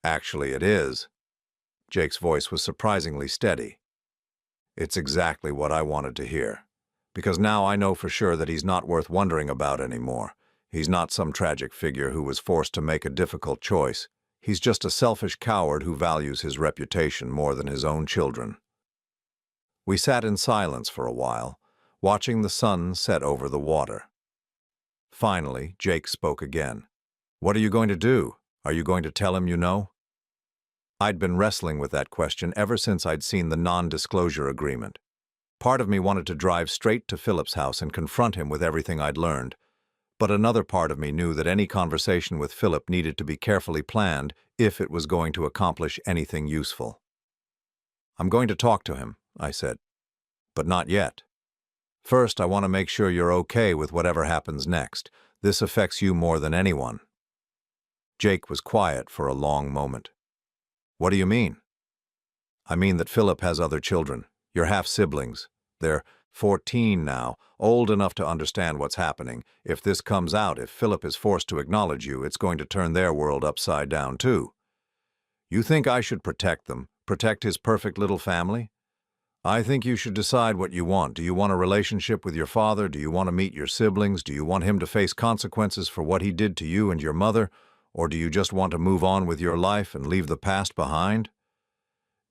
Actually, it is. Jake's voice was surprisingly steady. It's exactly what I wanted to hear. Because now I know for sure that he's not worth wondering about anymore. He's not some tragic figure who was forced to make a difficult choice. He's just a selfish coward who values his reputation more than his own children. We sat in silence for a while, watching the sun set over the water. Finally, Jake spoke again. What are you going to do? Are you going to tell him you know? I'd been wrestling with that question ever since I'd seen the non-disclosure agreement. Part of me wanted to drive straight to Philip's house and confront him with everything I'd learned. But another part of me knew that any conversation with Philip needed to be carefully planned if it was going to accomplish anything useful. I'm going to talk to him, I said. But not yet. First, I want to make sure you're okay with whatever happens next. This affects you more than anyone. Jake was quiet for a long moment. What do you mean? I mean that Philip has other children. You're half-siblings. They're 14 now, old enough to understand what's happening. If this comes out, if Philip is forced to acknowledge you, it's going to turn their world upside down too. You think I should protect them, protect his perfect little family? I think you should decide what you want. Do you want a relationship with your father? Do you want to meet your siblings? Do you want him to face consequences for what he did to you and your mother? Or do you just want to move on with your life and leave the past behind?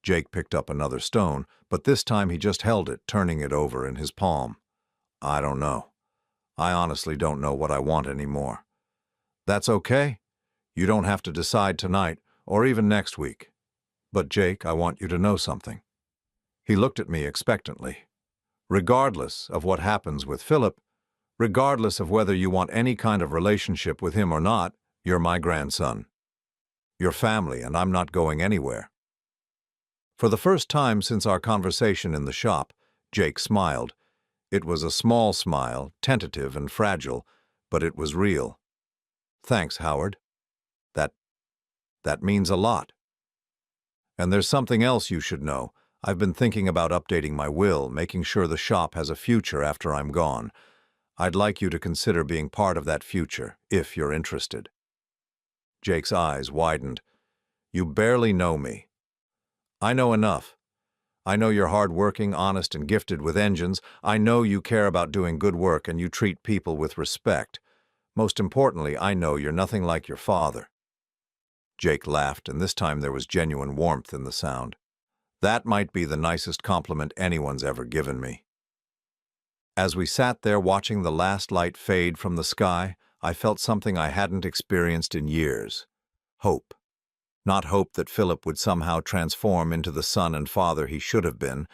Jake picked up another stone, but this time he just held it, turning it over in his palm. I don't know. I honestly don't know what I want anymore. That's okay. You don't have to decide tonight, or even next week. But Jake, I want you to know something. He looked at me expectantly. Regardless of what happens with Philip, regardless of whether you want any kind of relationship with him or not, you're my grandson. You're family, and I'm not going anywhere. For the first time since our conversation in the shop, Jake smiled. It was a small smile, tentative and fragile, but it was real. Thanks, Howard. That means a lot. And there's something else you should know. I've been thinking about updating my will, making sure the shop has a future after I'm gone. I'd like you to consider being part of that future, if you're interested. Jake's eyes widened. You barely know me. I know enough. I know you're hard-working, honest, and gifted with engines. I know you care about doing good work and you treat people with respect. Most importantly, I know you're nothing like your father. Jake laughed, and this time there was genuine warmth in the sound. That might be the nicest compliment anyone's ever given me. As we sat there watching the last light fade from the sky, I felt something I hadn't experienced in years. Hope. Not hope that Philip would somehow transform into the son and father he should have been,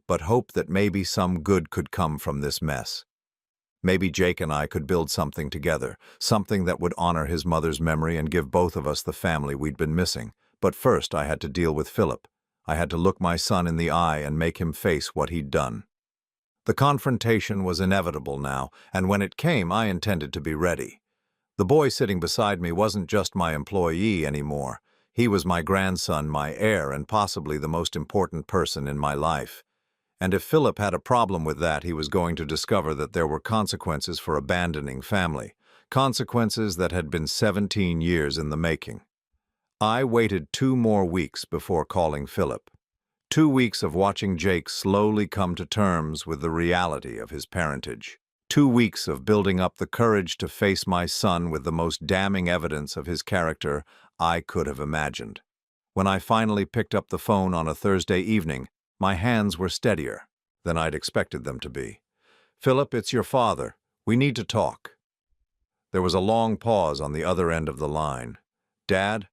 but hope that maybe some good could come from this mess. Maybe Jake and I could build something together, something that would honor his mother's memory and give both of us the family we'd been missing. But first I had to deal with Philip. I had to look my son in the eye and make him face what he'd done. The confrontation was inevitable now, and when it came, I intended to be ready. The boy sitting beside me wasn't just my employee anymore. He was my grandson, my heir, and possibly the most important person in my life. And if Philip had a problem with that, he was going to discover that there were consequences for abandoning family, consequences that had been 17 years in the making. I waited 2 more weeks before calling Philip. 2 weeks of watching Jake slowly come to terms with the reality of his parentage. 2 weeks of building up the courage to face my son with the most damning evidence of his character I could have imagined. When I finally picked up the phone on a Thursday evening, my hands were steadier than I'd expected them to be. "Philip, it's your father. We need to talk." There was a long pause on the other end of the line. "Dad,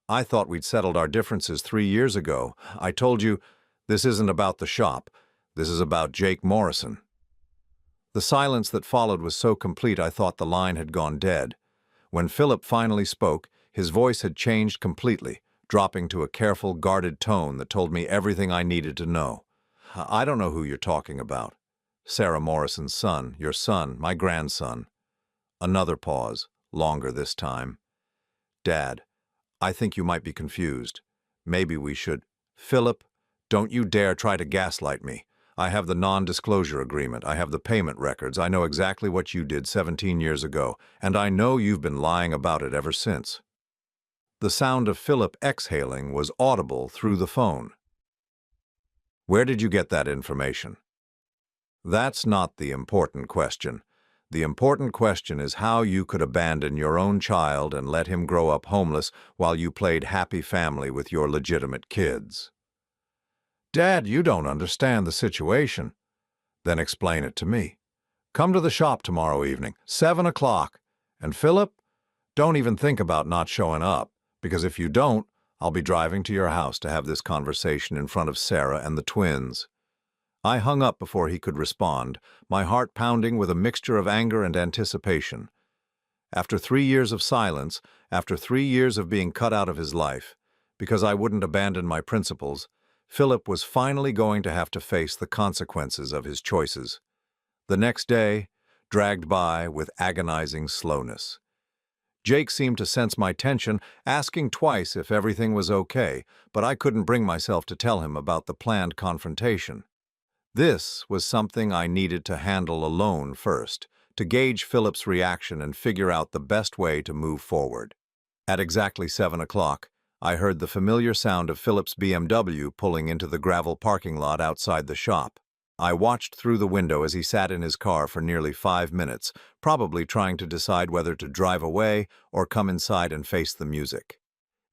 I thought we'd settled our differences 3 years ago. I told you, this isn't about the shop. This is about Jake Morrison." The silence that followed was so complete I thought the line had gone dead. When Philip finally spoke, his voice had changed completely, dropping to a careful, guarded tone that told me everything I needed to know. "I don't know who you're talking about. Sarah Morrison's son, your son, my grandson." Another pause, longer this time. "Dad, I think you might be confused. Maybe we should—" "Philip, don't you dare try to gaslight me. I have the non-disclosure agreement. I have the payment records. I know exactly what you did 17 years ago, and I know you've been lying about it ever since." The sound of Philip exhaling was audible through the phone. "Where did you get that information?" "That's not the important question. The important question is how you could abandon your own child and let him grow up homeless while you played happy family with your legitimate kids." "Dad, you don't understand the situation." "Then explain it to me. Come to the shop tomorrow evening, 7 o'clock. And Philip, don't even think about not showing up, because if you don't, I'll be driving to your house to have this conversation in front of Sarah and the twins." I hung up before he could respond, my heart pounding with a mixture of anger and anticipation. After 3 years of silence, after 3 years of being cut out of his life, because I wouldn't abandon my principles, Philip was finally going to have to face the consequences of his choices. The next day dragged by with agonizing slowness. Jake seemed to sense my tension, asking twice if everything was okay, but I couldn't bring myself to tell him about the planned confrontation. This was something I needed to handle alone first, to gauge Philip's reaction and figure out the best way to move forward. At exactly 7 o'clock, I heard the familiar sound of Philip's BMW pulling into the gravel parking lot outside the shop. I watched through the window as he sat in his car for nearly 5 minutes, probably trying to decide whether to drive away or come inside and face the music.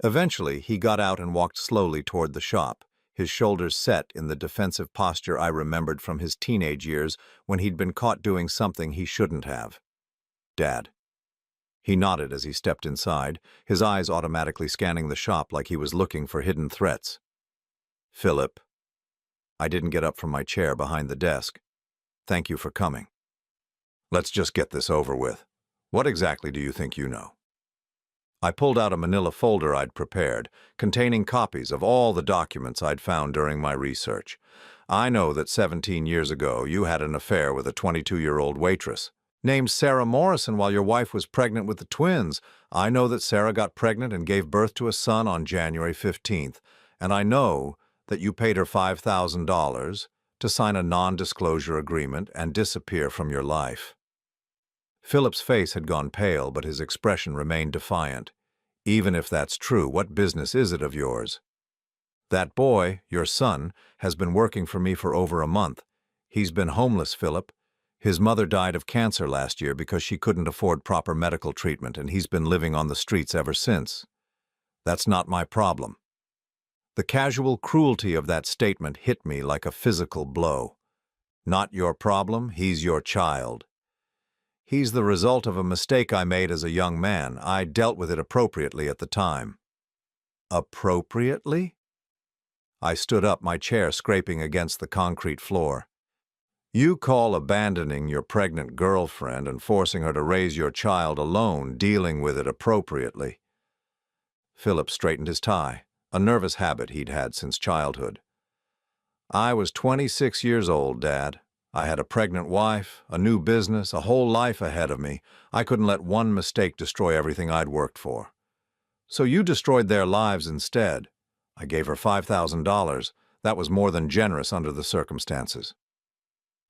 Eventually, he got out and walked slowly toward the shop, his shoulders set in the defensive posture I remembered from his teenage years when he'd been caught doing something he shouldn't have. "Dad." He nodded as he stepped inside, his eyes automatically scanning the shop like he was looking for hidden threats. "Philip." I didn't get up from my chair behind the desk. "Thank you for coming. Let's just get this over with. What exactly do you think you know?" I pulled out a manila folder I'd prepared, containing copies of all the documents I'd found during my research. "I know that 17 years ago you had an affair with a 22-year-old waitress named Sarah Morrison while your wife was pregnant with the twins. I know that Sarah got pregnant and gave birth to a son on January 15th, and I know that you paid her $5,000 to sign a non-disclosure agreement and disappear from your life." Philip's face had gone pale, but his expression remained defiant. "Even if that's true, what business is it of yours?" "That boy, your son, has been working for me for over a month. He's been homeless, Philip. His mother died of cancer last year because she couldn't afford proper medical treatment, and he's been living on the streets ever since. That's not my problem." The casual cruelty of that statement hit me like a physical blow. "Not your problem, he's your child." "He's the result of a mistake I made as a young man. I dealt with it appropriately at the time." "Appropriately?" I stood up, my chair scraping against the concrete floor. "You call abandoning your pregnant girlfriend and forcing her to raise your child alone dealing with it appropriately?" Philip straightened his tie, a nervous habit he'd had since childhood. "I was 26 years old, Dad. I had a pregnant wife, a new business, a whole life ahead of me. I couldn't let one mistake destroy everything I'd worked for. So you destroyed their lives instead. I gave her $5,000. That was more than generous under the circumstances."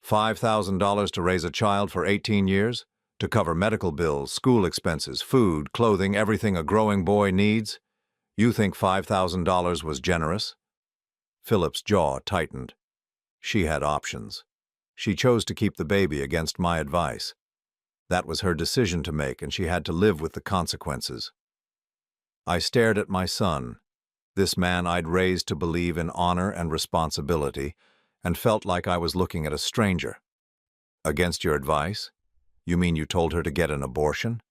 $5,000 to raise a child for 18 years? To cover medical bills, school expenses, food, clothing, everything a growing boy needs? You think $5,000 was generous? Philip's jaw tightened. She had options. She chose to keep the baby against my advice. That was her decision to make, and she had to live with the consequences. I stared at my son, this man I'd raised to believe in honor and responsibility, and felt like I was looking at a stranger. Against your advice? You mean you told her to get an abortion?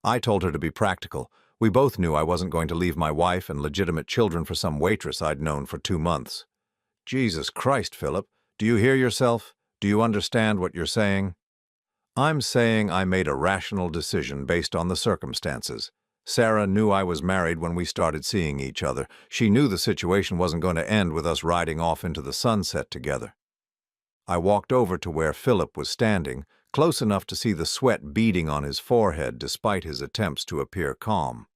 I told her to be practical. We both knew I wasn't going to leave my wife and legitimate children for some waitress I'd known for 2 months. Jesus Christ, Philip, do you hear yourself? Do you understand what you're saying? I'm saying I made a rational decision based on the circumstances. Sarah knew I was married when we started seeing each other. She knew the situation wasn't going to end with us riding off into the sunset together. I walked over to where Philip was standing, close enough to see the sweat beading on his forehead despite his attempts to appear calm.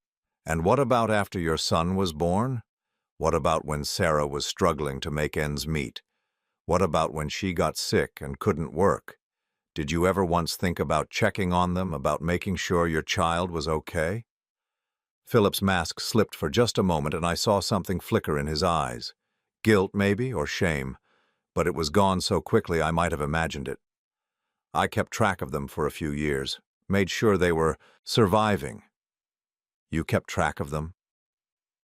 And what about after your son was born? What about when Sarah was struggling to make ends meet? What about when she got sick and couldn't work? Did you ever once think about checking on them, about making sure your child was okay? Philip's mask slipped for just a moment, and I saw something flicker in his eyes. Guilt, maybe, or shame, but it was gone so quickly I might have imagined it. I kept track of them for a few years, made sure they were surviving. You kept track of them?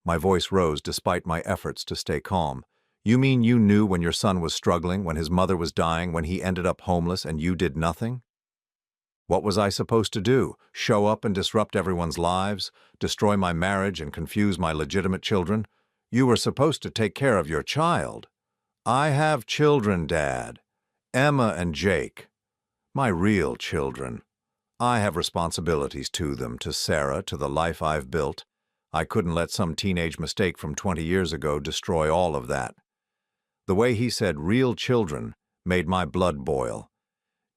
My voice rose despite my efforts to stay calm. You mean you knew when your son was struggling, when his mother was dying, when he ended up homeless, and you did nothing? What was I supposed to do? Show up and disrupt everyone's lives? Destroy my marriage and confuse my legitimate children? You were supposed to take care of your child. I have children, Dad. Emma and Jake. My real children. I have responsibilities to them, to Sarah, to the life I've built. I couldn't let some teenage mistake from 20 years ago destroy all of that. The way he said real children made my blood boil.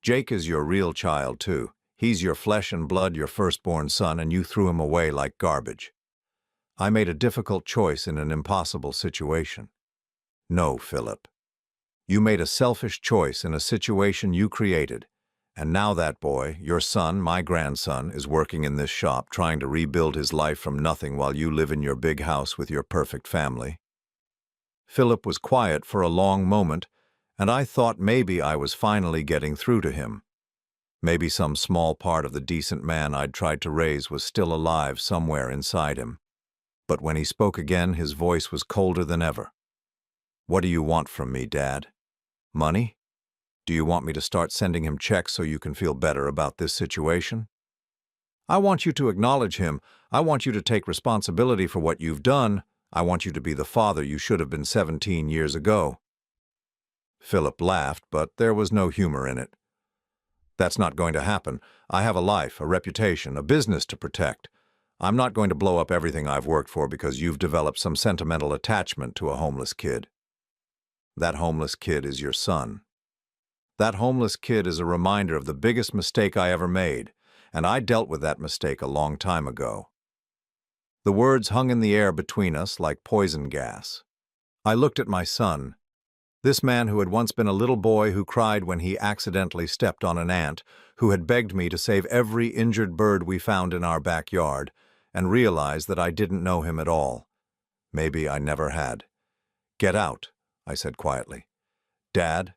Jake is your real child, too. He's your flesh and blood, your firstborn son, and you threw him away like garbage. I made a difficult choice in an impossible situation. No, Philip. You made a selfish choice in a situation you created, and now that boy, your son, my grandson, is working in this shop trying to rebuild his life from nothing while you live in your big house with your perfect family. Philip was quiet for a long moment, and I thought maybe I was finally getting through to him. Maybe some small part of the decent man I'd tried to raise was still alive somewhere inside him. But when he spoke again, his voice was colder than ever. What do you want from me, Dad? Money? Do you want me to start sending him checks so you can feel better about this situation? I want you to acknowledge him. I want you to take responsibility for what you've done. I want you to be the father you should have been 17 years ago. Philip laughed, but there was no humor in it. That's not going to happen. I have a life, a reputation, a business to protect. I'm not going to blow up everything I've worked for because you've developed some sentimental attachment to a homeless kid. That homeless kid is your son. That homeless kid is a reminder of the biggest mistake I ever made, and I dealt with that mistake a long time ago. The words hung in the air between us like poison gas. I looked at my son, this man who had once been a little boy who cried when he accidentally stepped on an ant, who had begged me to save every injured bird we found in our backyard, and realized that I didn't know him at all. Maybe I never had. Get out, I said quietly. Dad,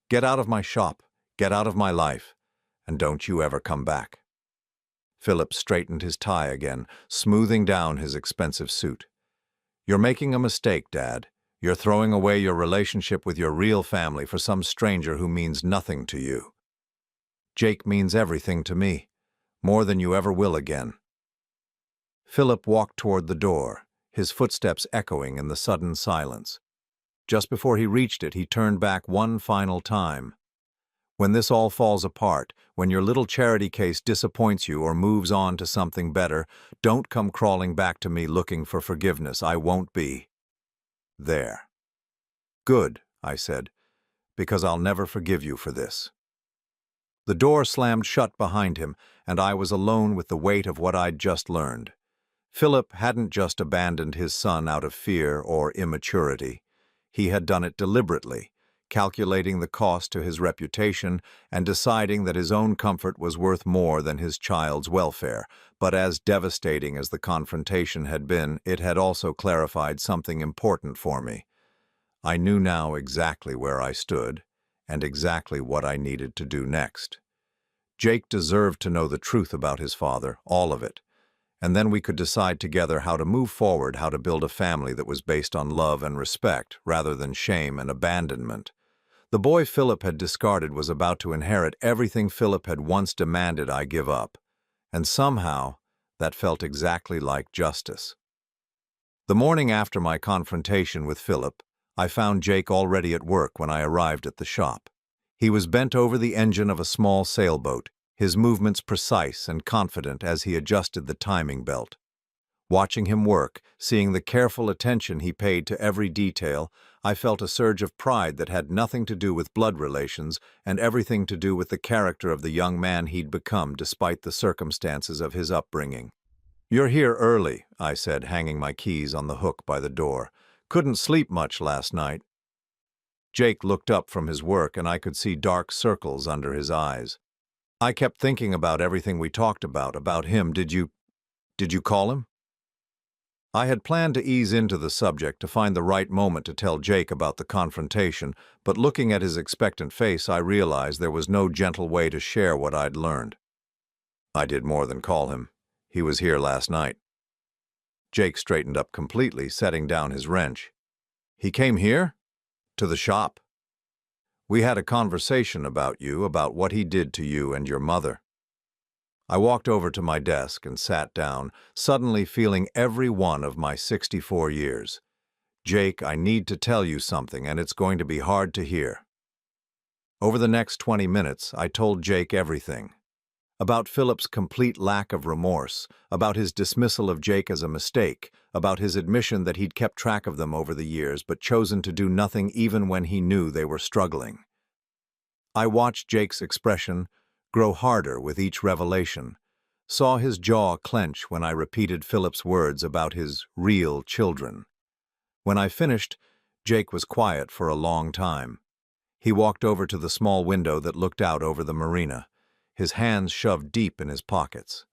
get out of my shop, get out of my life, and don't you ever come back. Philip straightened his tie again, smoothing down his expensive suit. You're making a mistake, Dad. You're throwing away your relationship with your real family for some stranger who means nothing to you. Jake means everything to me, more than you ever will again. Philip walked toward the door, his footsteps echoing in the sudden silence. Just before he reached it, he turned back one final time. When this all falls apart, when your little charity case disappoints you or moves on to something better, don't come crawling back to me looking for forgiveness. I won't be there. Good, I said, because I'll never forgive you for this. The door slammed shut behind him, and I was alone with the weight of what I'd just learned. Philip hadn't just abandoned his son out of fear or immaturity. He had done it deliberately, calculating the cost to his reputation and deciding that his own comfort was worth more than his child's welfare. But as devastating as the confrontation had been, it had also clarified something important for me. I knew now exactly where I stood, and exactly what I needed to do next. Jake deserved to know the truth about his father, all of it, and then we could decide together how to move forward, how to build a family that was based on love and respect rather than shame and abandonment. The boy Philip had discarded was about to inherit everything Philip had once demanded I give up, and somehow that felt exactly like justice. The morning after my confrontation with Philip, I found Jake already at work when I arrived at the shop. He was bent over the engine of a small sailboat, his movements precise and confident as he adjusted the timing belt. Watching him work, seeing the careful attention he paid to every detail, I felt a surge of pride that had nothing to do with blood relations and everything to do with the character of the young man he'd become despite the circumstances of his upbringing. "You're here early," I said, hanging my keys on the hook by the door. "Couldn't sleep much last night." Jake looked up from his work and I could see dark circles under his eyes. "I kept thinking about everything we talked about him. Did you call him?" I had planned to ease into the subject to find the right moment to tell Jake about the confrontation, but looking at his expectant face, I realized there was no gentle way to share what I'd learned. "I did more than call him. He was here last night." Jake straightened up completely, setting down his wrench. "He came here? To the shop? We had a conversation about you, about what he did to you and your mother." I walked over to my desk and sat down, suddenly feeling every one of my 64 years. "Jake, I need to tell you something, and it's going to be hard to hear." Over the next 20 minutes, I told Jake everything. About Philip's complete lack of remorse, about his dismissal of Jake as a mistake, about his admission that he'd kept track of them over the years but chosen to do nothing even when he knew they were struggling. I watched Jake's expression grow harder with each revelation, saw his jaw clench when I repeated Philip's words about his real children. When I finished, Jake was quiet for a long time. He walked over to the small window that looked out over the marina, his hands shoved deep in his pockets.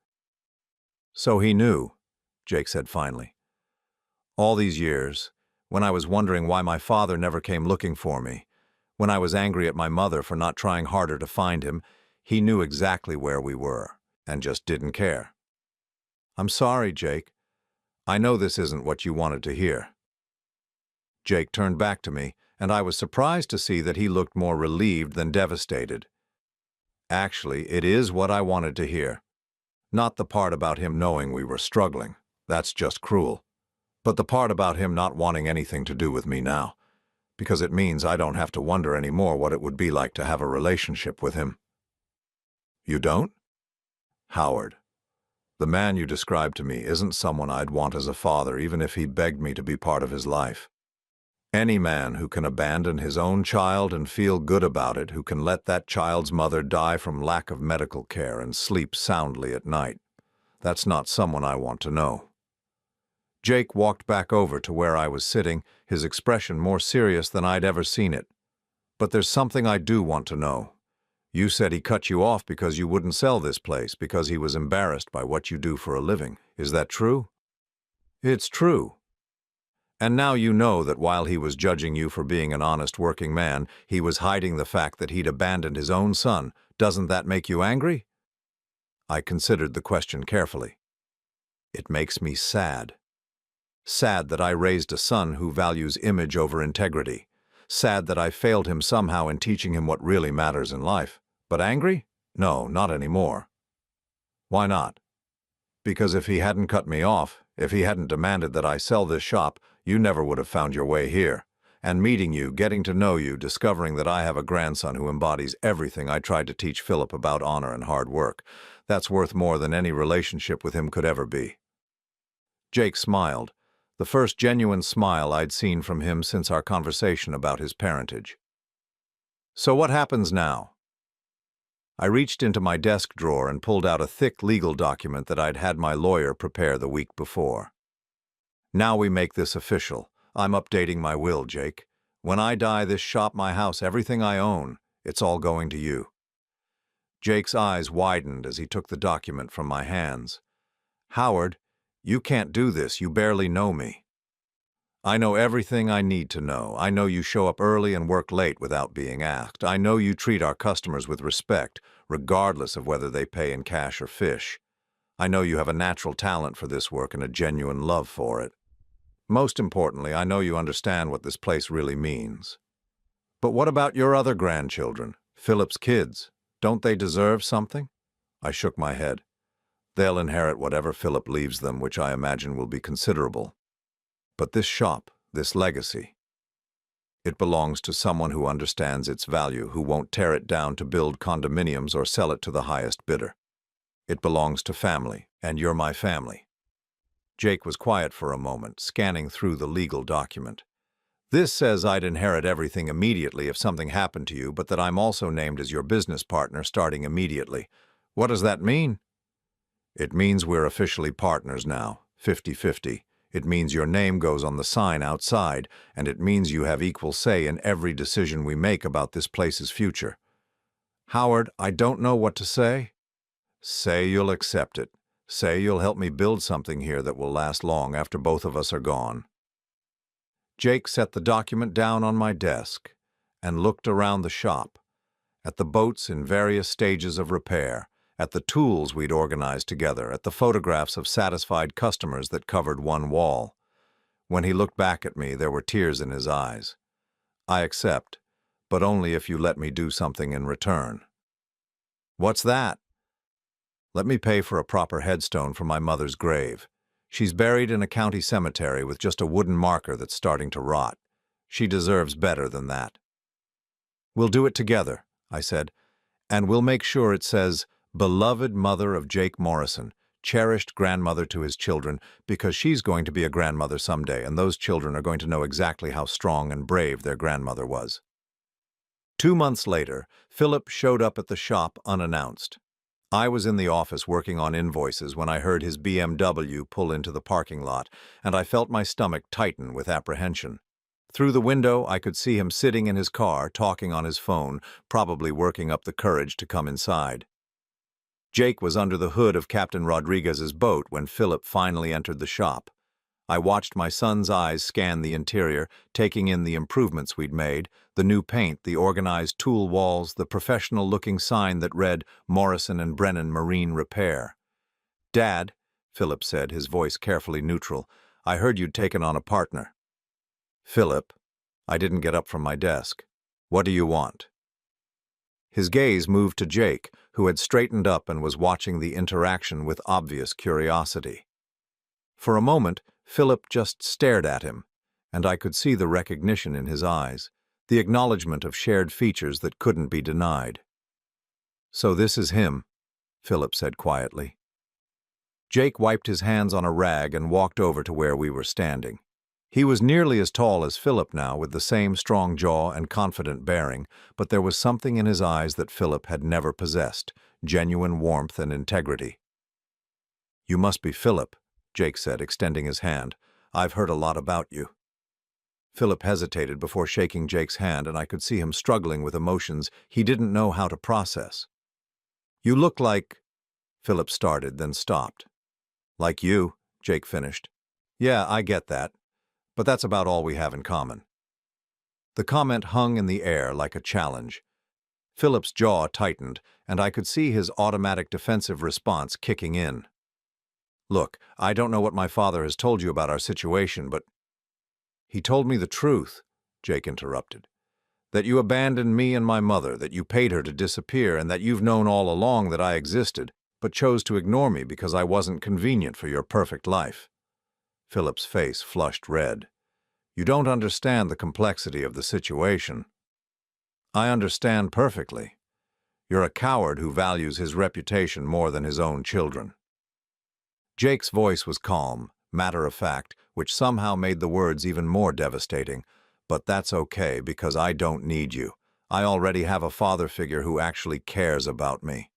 "So he knew," Jake said finally. "All these years, when I was wondering why my father never came looking for me, when I was angry at my mother for not trying harder to find him, he knew exactly where we were, and just didn't care." "I'm sorry, Jake. I know this isn't what you wanted to hear." Jake turned back to me, and I was surprised to see that he looked more relieved than devastated. "Actually, it is what I wanted to hear. Not the part about him knowing we were struggling. That's just cruel. But the part about him not wanting anything to do with me now, because it means I don't have to wonder anymore what it would be like to have a relationship with him." "You don't?" "Howard, the man you described to me isn't someone I'd want as a father even if he begged me to be part of his life. Any man who can abandon his own child and feel good about it, who can let that child's mother die from lack of medical care and sleep soundly at night, that's not someone I want to know." Jake walked back over to where I was sitting, his expression more serious than I'd ever seen it. "But there's something I do want to know. You said he cut you off because you wouldn't sell this place, because he was embarrassed by what you do for a living. Is that true?" "It's true. And now you know that while he was judging you for being an honest working man, he was hiding the fact that he'd abandoned his own son. Doesn't that make you angry?" I considered the question carefully. "It makes me sad. Sad that I raised a son who values image over integrity. Sad that I failed him somehow in teaching him what really matters in life. But angry? No, not anymore." "Why not?" "Because if he hadn't cut me off, if he hadn't demanded that I sell this shop, you never would have found your way here. And meeting you, getting to know you, discovering that I have a grandson who embodies everything I tried to teach Philip about honor and hard work, that's worth more than any relationship with him could ever be." Jake smiled, the first genuine smile I'd seen from him since our conversation about his parentage. "So what happens now?" I reached into my desk drawer and pulled out a thick legal document that I'd had my lawyer prepare the week before. "Now we make this official. I'm updating my will, Jake. When I die, this shop, my house, everything I own, it's all going to you." Jake's eyes widened as he took the document from my hands. "Howard, you can't do this. You barely know me." I know everything I need to know. I know you show up early and work late without being asked. I know you treat our customers with respect, regardless of whether they pay in cash or fish. I know you have a natural talent for this work and a genuine love for it. Most importantly, I know you understand what this place really means. But what about your other grandchildren, Philip's kids? Don't they deserve something? I shook my head. They'll inherit whatever Philip leaves them, which I imagine will be considerable. But this shop, this legacy, it belongs to someone who understands its value, who won't tear it down to build condominiums or sell it to the highest bidder. It belongs to family, and you're my family. Jake was quiet for a moment, scanning through the legal document. This says I'd inherit everything immediately if something happened to you, but that I'm also named as your business partner starting immediately. What does that mean? It means we're officially partners now, 50-50. It means your name goes on the sign outside, and it means you have equal say in every decision we make about this place's future. Howard, I don't know what to say. Say you'll accept it. Say you'll help me build something here that will last long after both of us are gone. Jake set the document down on my desk and looked around the shop, at the boats in various stages of repair, at the tools we'd organized together, at the photographs of satisfied customers that covered one wall. When he looked back at me, there were tears in his eyes. I accept, but only if you let me do something in return. What's that? Let me pay for a proper headstone for my mother's grave. She's buried in a county cemetery with just a wooden marker that's starting to rot. She deserves better than that. We'll do it together, I said, and we'll make sure it says, beloved mother of Jake Morrison, cherished grandmother to his children, because she's going to be a grandmother someday, and those children are going to know exactly how strong and brave their grandmother was. 2 months later, Philip showed up at the shop unannounced. I was in the office working on invoices when I heard his BMW pull into the parking lot, and I felt my stomach tighten with apprehension. Through the window, I could see him sitting in his car, talking on his phone, probably working up the courage to come inside. Jake was under the hood of Captain Rodriguez's boat when Philip finally entered the shop. I watched my son's eyes scan the interior, taking in the improvements we'd made, the new paint, the organized tool walls, the professional-looking sign that read Morrison and Brennan Marine Repair. Dad, Philip said, his voice carefully neutral, I heard you'd taken on a partner. Philip, I didn't get up from my desk. What do you want? His gaze moved to Jake, who had straightened up and was watching the interaction with obvious curiosity. For a moment, Philip just stared at him, and I could see the recognition in his eyes, the acknowledgement of shared features that couldn't be denied. So this is him, Philip said quietly. Jake wiped his hands on a rag and walked over to where we were standing. He was nearly as tall as Philip now, with the same strong jaw and confident bearing, but there was something in his eyes that Philip had never possessed, genuine warmth and integrity. You must be Philip, Jake said, extending his hand. I've heard a lot about you. Philip hesitated before shaking Jake's hand, and I could see him struggling with emotions he didn't know how to process. You look like... Philip started, then stopped. Like you, Jake finished. Yeah, I get that. But that's about all we have in common. The comment hung in the air like a challenge. Philip's jaw tightened, and I could see his automatic defensive response kicking in. Look, I don't know what my father has told you about our situation, but... He told me the truth, Jake interrupted. That you abandoned me and my mother, that you paid her to disappear, and that you've known all along that I existed, but chose to ignore me because I wasn't convenient for your perfect life. Philip's face flushed red. You don't understand the complexity of the situation. I understand perfectly. You're a coward who values his reputation more than his own children. Jake's voice was calm, matter-of-fact, which somehow made the words even more devastating. But that's okay, because I don't need you. I already have a father figure who actually cares about me.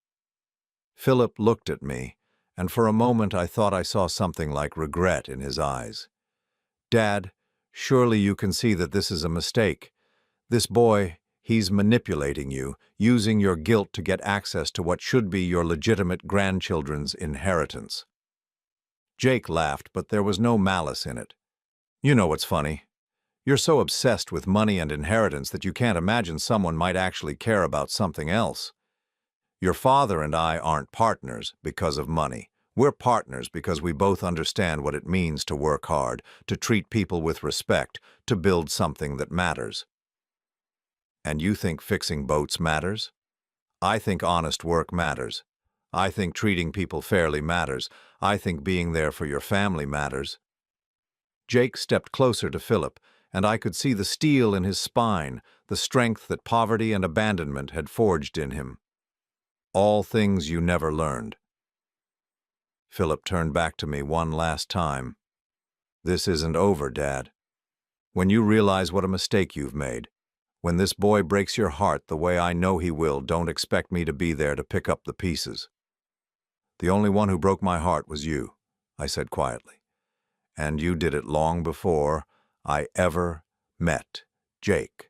Philip looked at me, and for a moment I thought I saw something like regret in his eyes. Dad, surely you can see that this is a mistake. This boy, he's manipulating you, using your guilt to get access to what should be your legitimate grandchildren's inheritance. Jake laughed, but there was no malice in it. You know what's funny? You're so obsessed with money and inheritance that you can't imagine someone might actually care about something else. Your father and I aren't partners because of money. We're partners because we both understand what it means to work hard, to treat people with respect, to build something that matters. And you think fixing boats matters? I think honest work matters. I think treating people fairly matters. I think being there for your family matters. Jake stepped closer to Philip, and I could see the steel in his spine, the strength that poverty and abandonment had forged in him. All things you never learned. Philip turned back to me one last time. This isn't over, Dad. When you realize what a mistake you've made, when this boy breaks your heart the way I know he will, don't expect me to be there to pick up the pieces. The only one who broke my heart was you, I said quietly. And you did it long before I ever met Jake.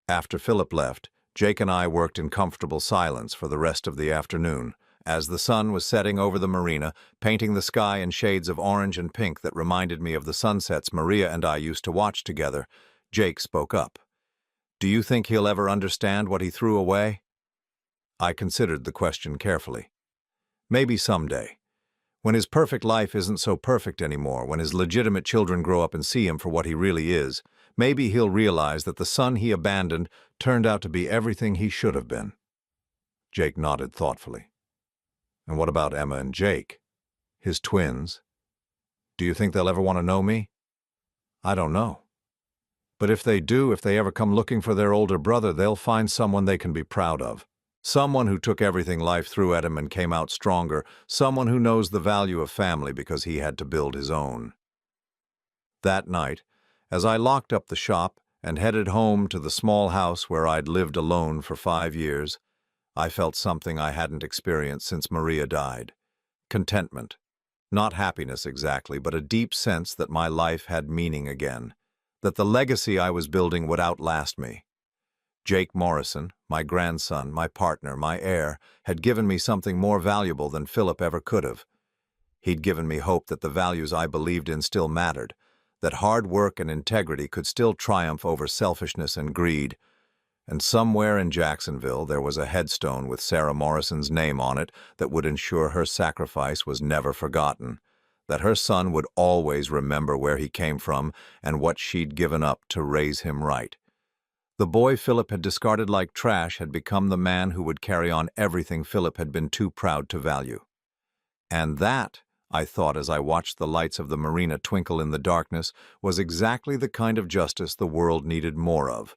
After Philip left, Jake and I worked in comfortable silence for the rest of the afternoon. As the sun was setting over the marina, painting the sky in shades of orange and pink that reminded me of the sunsets Maria and I used to watch together, Jake spoke up. Do you think he'll ever understand what he threw away? I considered the question carefully. Maybe someday. When his perfect life isn't so perfect anymore, when his legitimate children grow up and see him for what he really is, maybe he'll realize that the son he abandoned turned out to be everything he should have been. Jake nodded thoughtfully. And what about Emma and Jake? His twins? Do you think they'll ever want to know me? I don't know. But if they do, if they ever come looking for their older brother, they'll find someone they can be proud of. Someone who took everything life threw at him and came out stronger. Someone who knows the value of family because he had to build his own. That night, as I locked up the shop and headed home to the small house where I'd lived alone for 5 years, I felt something I hadn't experienced since Maria died. Contentment. Not happiness exactly, but a deep sense that my life had meaning again, that the legacy I was building would outlast me. Jake Morrison, my grandson, my partner, my heir, had given me something more valuable than Philip ever could have. He'd given me hope that the values I believed in still mattered, that hard work and integrity could still triumph over selfishness and greed. And somewhere in Jacksonville there was a headstone with Sarah Morrison's name on it that would ensure her sacrifice was never forgotten, that her son would always remember where he came from and what she'd given up to raise him right. The boy Philip had discarded like trash had become the man who would carry on everything Philip had been too proud to value. And that, I thought as I watched the lights of the marina twinkle in the darkness, was exactly the kind of justice the world needed more of.